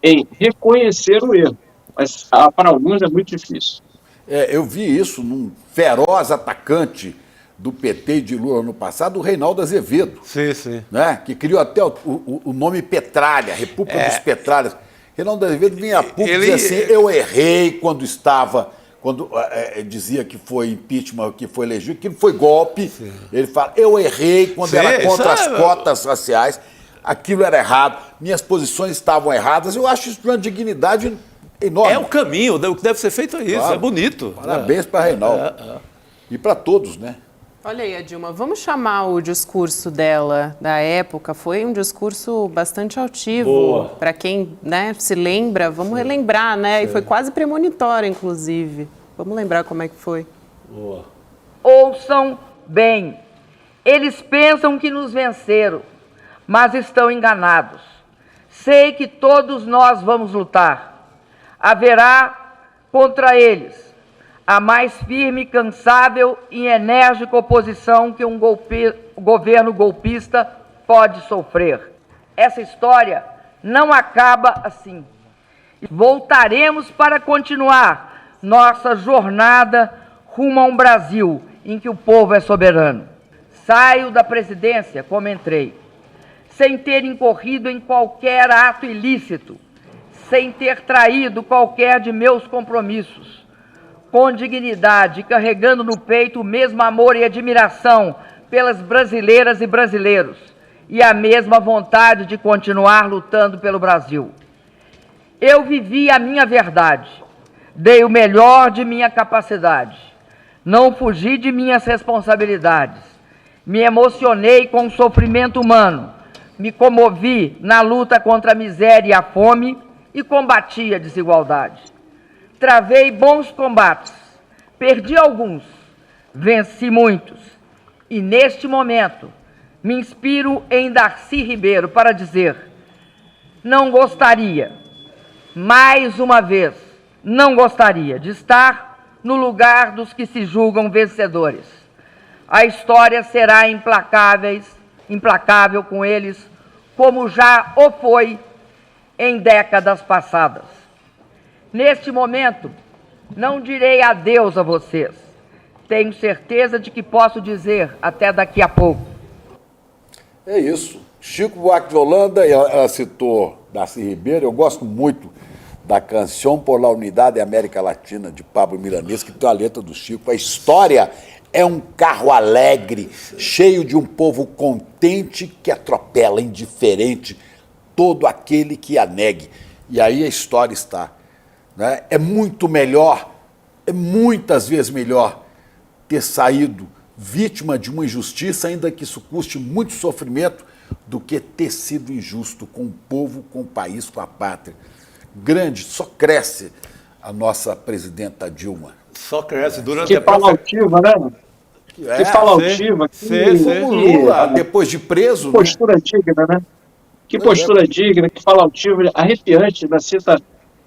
em reconhecer o erro. Mas para alguns é muito difícil. Eu vi isso num feroz atacante do PT e de Lula no passado, o Reinaldo Azevedo. Sim. Né? Que criou até o nome Petralha, República dos Petralhas. Reinaldo Azevedo vinha a público e dizia assim, eu errei quando dizia que foi impeachment, que foi legítimo, que foi golpe. Sim. Ele fala, eu errei quando era contra as cotas raciais, aquilo era errado, minhas posições estavam erradas. Eu acho isso de uma dignidade enorme. É o caminho, o que deve ser feito é isso, claro. É bonito. Parabéns para Reinaldo. E para todos, né? Olha aí, Dilma, vamos chamar o discurso dela da época. Foi um discurso bastante altivo. Para quem, né, se lembra, vamos relembrar, né? E foi quase premonitório, inclusive. Vamos lembrar como é que foi. Boa. Ouçam bem. Eles pensam que nos venceram, mas estão enganados. Sei que todos nós vamos lutar. Haverá contra eles a mais firme, cansável e enérgica oposição que um governo golpista pode sofrer. Essa história não acaba assim. Voltaremos para continuar nossa jornada rumo a um Brasil em que o povo é soberano. Saio da presidência como entrei. sem ter incorrido em qualquer ato ilícito, sem ter traído qualquer de meus compromissos, com dignidade, carregando no peito o mesmo amor e admiração pelas brasileiras e brasileiros e a mesma vontade de continuar lutando pelo Brasil. Eu vivi a minha verdade, dei o melhor de minha capacidade, não fugi de minhas responsabilidades, me emocionei com o sofrimento humano, me comovi na luta contra a miséria e a fome e combati a desigualdade. Travei bons combates, perdi alguns, venci muitos. E neste momento me inspiro em Darcy Ribeiro para dizer: não gostaria, mais uma vez, não gostaria de estar no lugar dos que se julgam vencedores. A história será implacável com eles, como já o foi em décadas passadas. Neste momento, não direi adeus a vocês. Tenho certeza de que posso dizer até daqui a pouco. É isso. Chico Buarque de Holanda, ela citou Darcy Ribeiro, eu gosto muito da Canção por la Unidade América Latina, de Pablo Milanés, que tem a letra do Chico. A história é um carro alegre, cheio de um povo contente que atropela indiferente todo aquele que a negue. E aí a história está. Né? É muito melhor, é muitas vezes melhor ter saído vítima de uma injustiça, ainda que isso custe muito sofrimento, do que ter sido injusto com o povo, com o país, com a pátria. Grande, só cresce a nossa presidenta Dilma. Só cresce durante a fala altiva, né? Que fala altiva. Como Lula, depois de preso... Que postura digna, né? Que postura digna, que fala altiva, arrepiante, da cita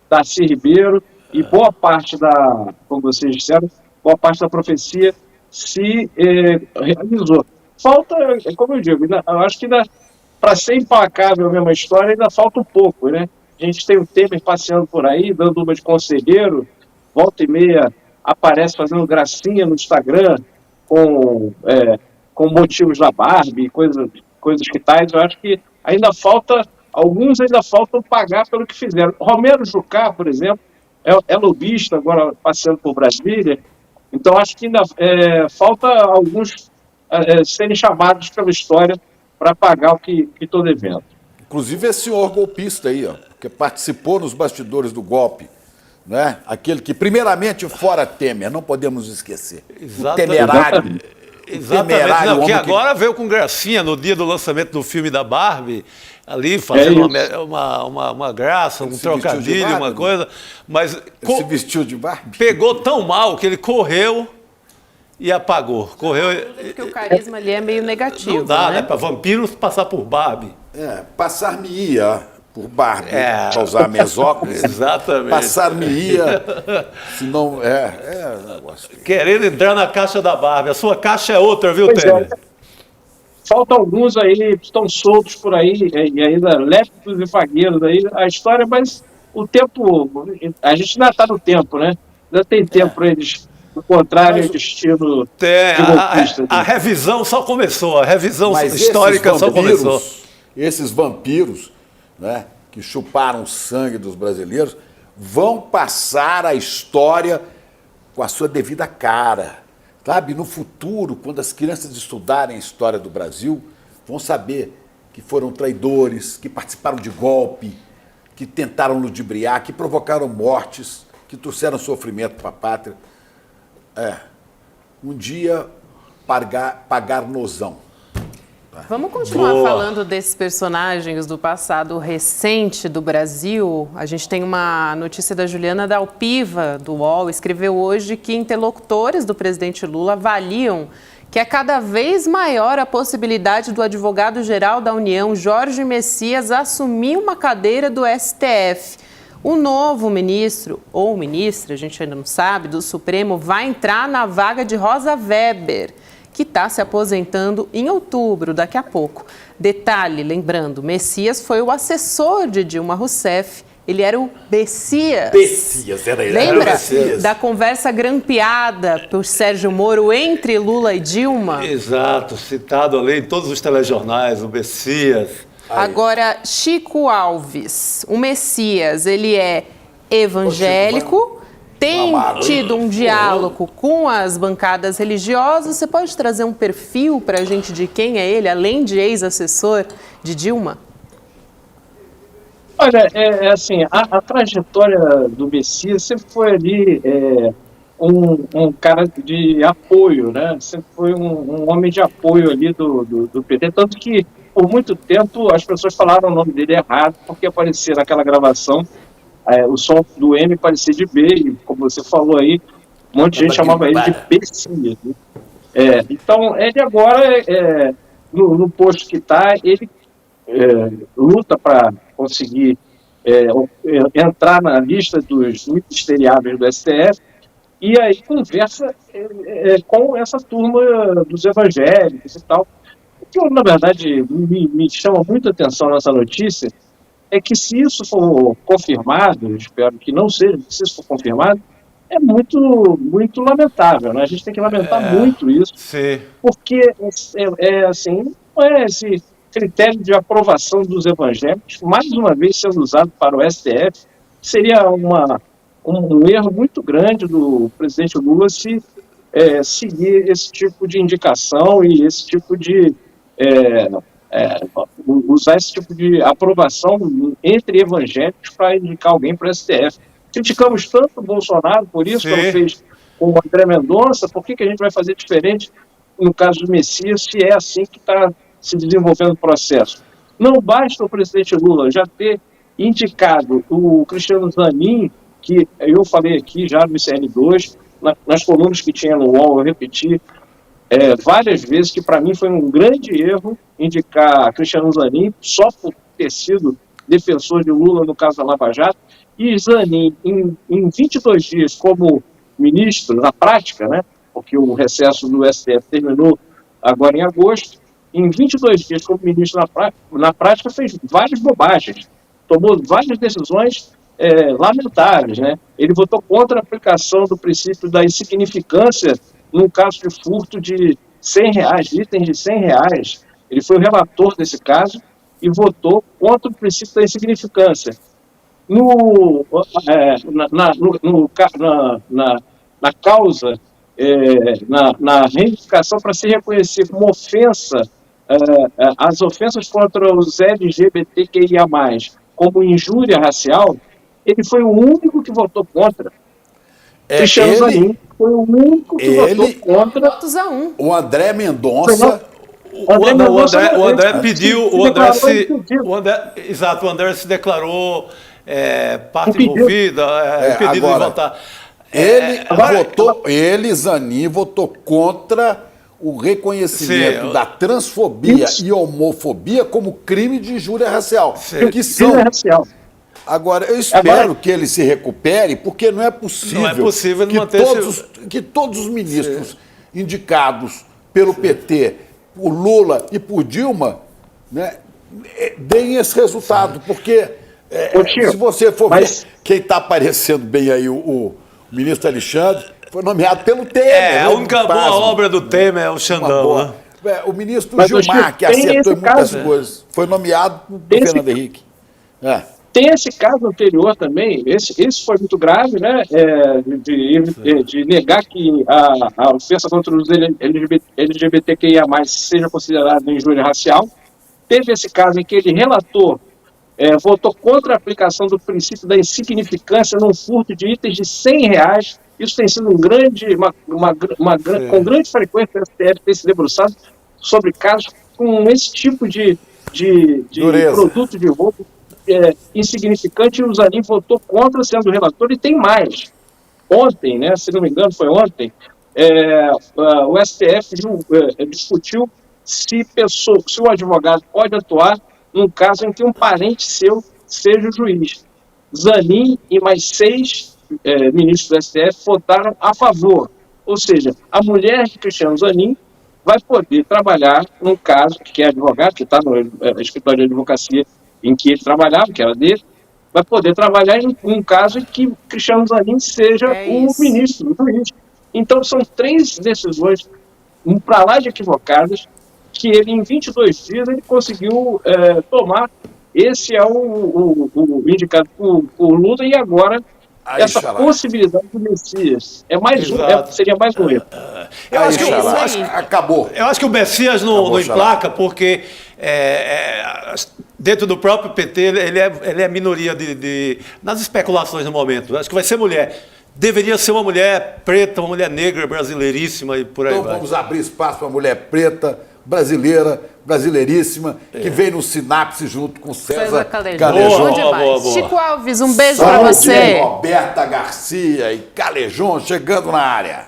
Darcy Ribeiro, e boa parte da, como vocês disseram, boa parte da profecia se realizou. Falta, como eu digo, eu acho que para ser implacável a mesma história, ainda falta um pouco, né? A gente tem o Temer passeando por aí, dando uma de conselheiro, volta e meia aparece fazendo gracinha no Instagram com motivos da Barbie, coisas que tais. Eu acho que alguns ainda faltam pagar pelo que fizeram. Romero Jucá, por exemplo, é lobista, agora passeando por Brasília, então acho que ainda falta alguns serem chamados pela história para pagar o que estou devendo. Inclusive esse senhor golpista aí, ó, que participou nos bastidores do golpe, né? Aquele que, primeiramente, fora Temer, não podemos esquecer. Exatamente. O temerário. Exatamente. Não, que agora veio com gracinha no dia do lançamento do filme da Barbie, ali fazendo uma graça, um trocadilho, uma coisa. Mas se vestiu de Barbie? Pegou tão mal que ele correu e apagou. Porque o carisma ali é meio negativo. Não dá, né? Para vampiros passar por Barbie. Passar-me-ia por Barbie, para usar mesóclise. Exatamente. Passar-me-ia, se não... negócio. Querendo entrar na caixa da Barbie. A sua caixa é outra, viu, Temer? Faltam alguns aí, estão soltos por aí, e ainda lépidos e fagueiros aí, a história, mas o tempo... A gente ainda está no tempo, né? Ainda tem tempo para eles... O contrário, o destino a revisão só começou, a revisão histórica só começou. Esses vampiros, né, que chuparam o sangue dos brasileiros, vão passar a história com a sua devida cara. Sabe, no futuro, quando as crianças estudarem a história do Brasil, vão saber que foram traidores, que participaram de golpe, que tentaram ludibriar, que provocaram mortes, que trouxeram sofrimento para a pátria. Um dia pagar nozão. Vamos continuar falando desses personagens do passado recente do Brasil. A gente tem uma notícia da Juliana Dalpiva, do UOL, escreveu hoje que interlocutores do presidente Lula avaliam que é cada vez maior a possibilidade do advogado-geral da União, Jorge Messias, assumir uma cadeira do STF. O novo ministro, ou ministra, a gente ainda não sabe, do Supremo, vai entrar na vaga de Rosa Weber, que está se aposentando em outubro, daqui a pouco. Detalhe, lembrando, Messias foi o assessor de Dilma Rousseff, ele era o Bessias. Bessias, era ele. Lembra da conversa grampeada por Sérgio Moro entre Lula e Dilma? Exato, citado ali em todos os telejornais, o Bessias. Agora, Chico Alves, o Messias, ele é evangélico, tem tido um diálogo com as bancadas religiosas. Você pode trazer um perfil para a gente de quem é ele, além de ex-assessor de Dilma? Olha, assim, a trajetória do Messias sempre foi ali um cara de apoio, né? Sempre foi um homem de apoio ali do PT, tanto que por muito tempo as pessoas falaram o nome dele errado, porque aparecia naquela gravação o som do M parecia de B, e como você falou aí, um monte de gente chamava ele de Messias, né? Então, ele agora, no posto que está, ele luta para conseguir entrar na lista dos ministeriáveis do STF, e aí conversa com essa turma dos evangélicos e tal. O que, na verdade, me chama muita atenção nessa notícia é que, se isso for confirmado, espero que não seja, se isso for confirmado, é muito, muito lamentável, né? A gente tem que lamentar muito isso, porque assim, não é esse critério de aprovação dos evangélicos, mais uma vez sendo usado para o STF. Seria um erro muito grande do presidente Lula se seguir esse tipo de indicação e esse tipo de usar esse tipo de aprovação entre evangélicos para indicar alguém para o STF. Criticamos tanto o Bolsonaro por isso, como fez com o André Mendonça. Por que a gente vai fazer diferente no caso do Messias, se é assim que está se desenvolvendo o processo? Não basta o presidente Lula já ter indicado o Cristiano Zanin, que eu falei aqui já no ICN2, nas colunas que tinha no UOL, eu repeti várias vezes que para mim foi um grande erro indicar Cristiano Zanin só por ter sido defensor de Lula no caso da Lava Jato, e Zanin em 22 dias como ministro, na prática, né, porque o recesso do STF terminou agora em agosto, em 22 dias como ministro na prática fez várias bobagens, tomou várias decisões lamentáveis, né? Ele votou contra a aplicação do princípio da insignificância num caso de furto de R$100, itens de R$100. Ele foi o relator desse caso e votou contra o princípio da insignificância. Na causa, na reivindicação para se reconhecer como ofensa, as ofensas contra os LGBTQIA+, como injúria racial, ele foi o único que votou contra. Cristiano Zanin foi o único que votou contra. O André Mendonça. O André pediu. O André se declarou parte envolvida, impedido de votar. Zanin votou contra o reconhecimento da transfobia e homofobia como crime de injúria racial. Que são... Agora, eu espero que ele se recupere, porque não é possível, que todos os ministros indicados pelo PT, por Lula e por Dilma, né, deem esse resultado. Porque se você for ver quem está aparecendo bem aí, o ministro Alexandre, foi nomeado pelo Temer. A única boa obra do Temer é o Xandão. Né? O ministro Gilmar, que acertou muitas coisas, foi nomeado por Fernando Henrique. Tem esse caso anterior também, esse foi muito grave, né, de negar que a ofensa contra os LGBTQIA+, seja considerada injúria racial. Teve esse caso em que ele relator votou contra a aplicação do princípio da insignificância num furto de itens de R$100. Isso tem sido com grande frequência, o STF tem se debruçado sobre casos com esse tipo de produto de roubo insignificante, e o Zanin votou contra, sendo relator. E tem mais. Ontem, né, se não me engano foi ontem, o STF discutiu se o advogado pode atuar num caso em que um parente seu seja o juiz. Zanin e mais 6 ministros do STF votaram a favor. Ou seja, a mulher de Cristiano Zanin vai poder trabalhar num caso, que é advogado, que está no escritório de advocacia em que ele trabalhava, que era dele, vai poder trabalhar em um caso em que Cristiano Zanin seja o ministro, o juiz. Então, são 3 decisões para lá de equivocadas, que ele, em 22 dias, ele conseguiu tomar. Esse é o indicado por Lula, e agora essa possibilidade do Messias seria mais um erro. Eu acho que acabou. Eu acho que o Messias não emplaca, porque dentro do próprio PT ele é minoria nas especulações no momento. Eu acho que vai ser mulher. Deveria ser uma mulher preta, uma mulher negra, brasileiríssima e por aí vai. Então vamos abrir espaço para uma mulher preta, brasileira, brasileiríssima, que veio no Sinapse junto com César Calejão. Boa. Chico Alves, um beijo para você. Roberta Garcia e Calejão chegando na área.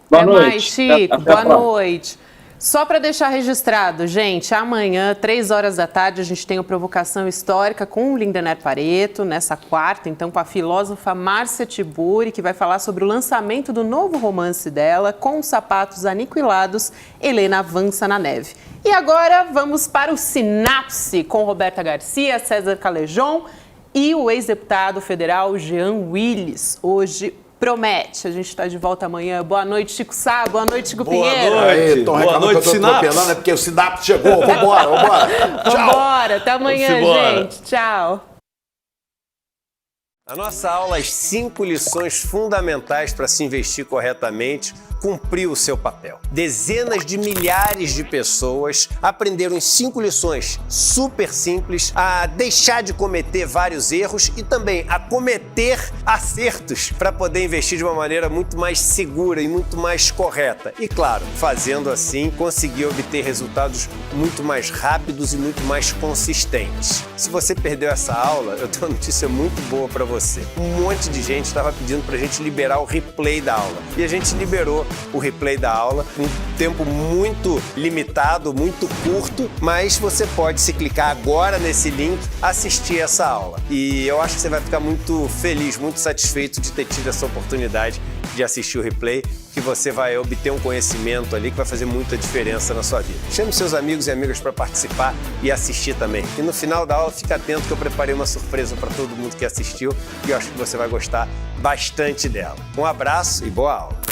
Boa noite. Mais, Chico. Boa noite. Só para deixar registrado, gente, amanhã, 3 horas da tarde, a gente tem o Provocação Histórica com o Lindener Pareto, nessa quarta, então, com a filósofa Márcia Tiburi, que vai falar sobre o lançamento do novo romance dela, Com os Sapatos Aniquilados, Helena Avança na Neve. E agora, vamos para o Sinapse, com Roberta Garcia, César Calejão e o ex-deputado federal Jean Willis. Hoje, promete. A gente está de volta amanhã. Boa noite, Chico Sá. Boa noite, Chico Pinheiro. Boa noite, Sinapse. É porque o Sinapse chegou. Vambora. Tchau. Vambora. Até amanhã, gente. Tchau. A nossa aula, as 5 lições fundamentais para se investir corretamente, cumpriu o seu papel. Dezenas de milhares de pessoas aprenderam em 5 lições super simples a deixar de cometer vários erros e também a cometer acertos para poder investir de uma maneira muito mais segura e muito mais correta. E claro, fazendo assim, conseguir obter resultados muito mais rápidos e muito mais consistentes. Se você perdeu essa aula, eu tenho uma notícia muito boa para você. Um monte de gente estava pedindo para a gente liberar o replay da aula. E a gente liberou o replay da aula, um tempo muito limitado, muito curto, mas você pode, se clicar agora nesse link, assistir essa aula. E eu acho que você vai ficar muito feliz, muito satisfeito de ter tido essa oportunidade de assistir o replay, que você vai obter um conhecimento ali que vai fazer muita diferença na sua vida. Chame seus amigos e amigas para participar e assistir também. E no final da aula, fica atento que eu preparei uma surpresa para todo mundo que assistiu e eu acho que você vai gostar bastante dela. Um abraço e boa aula!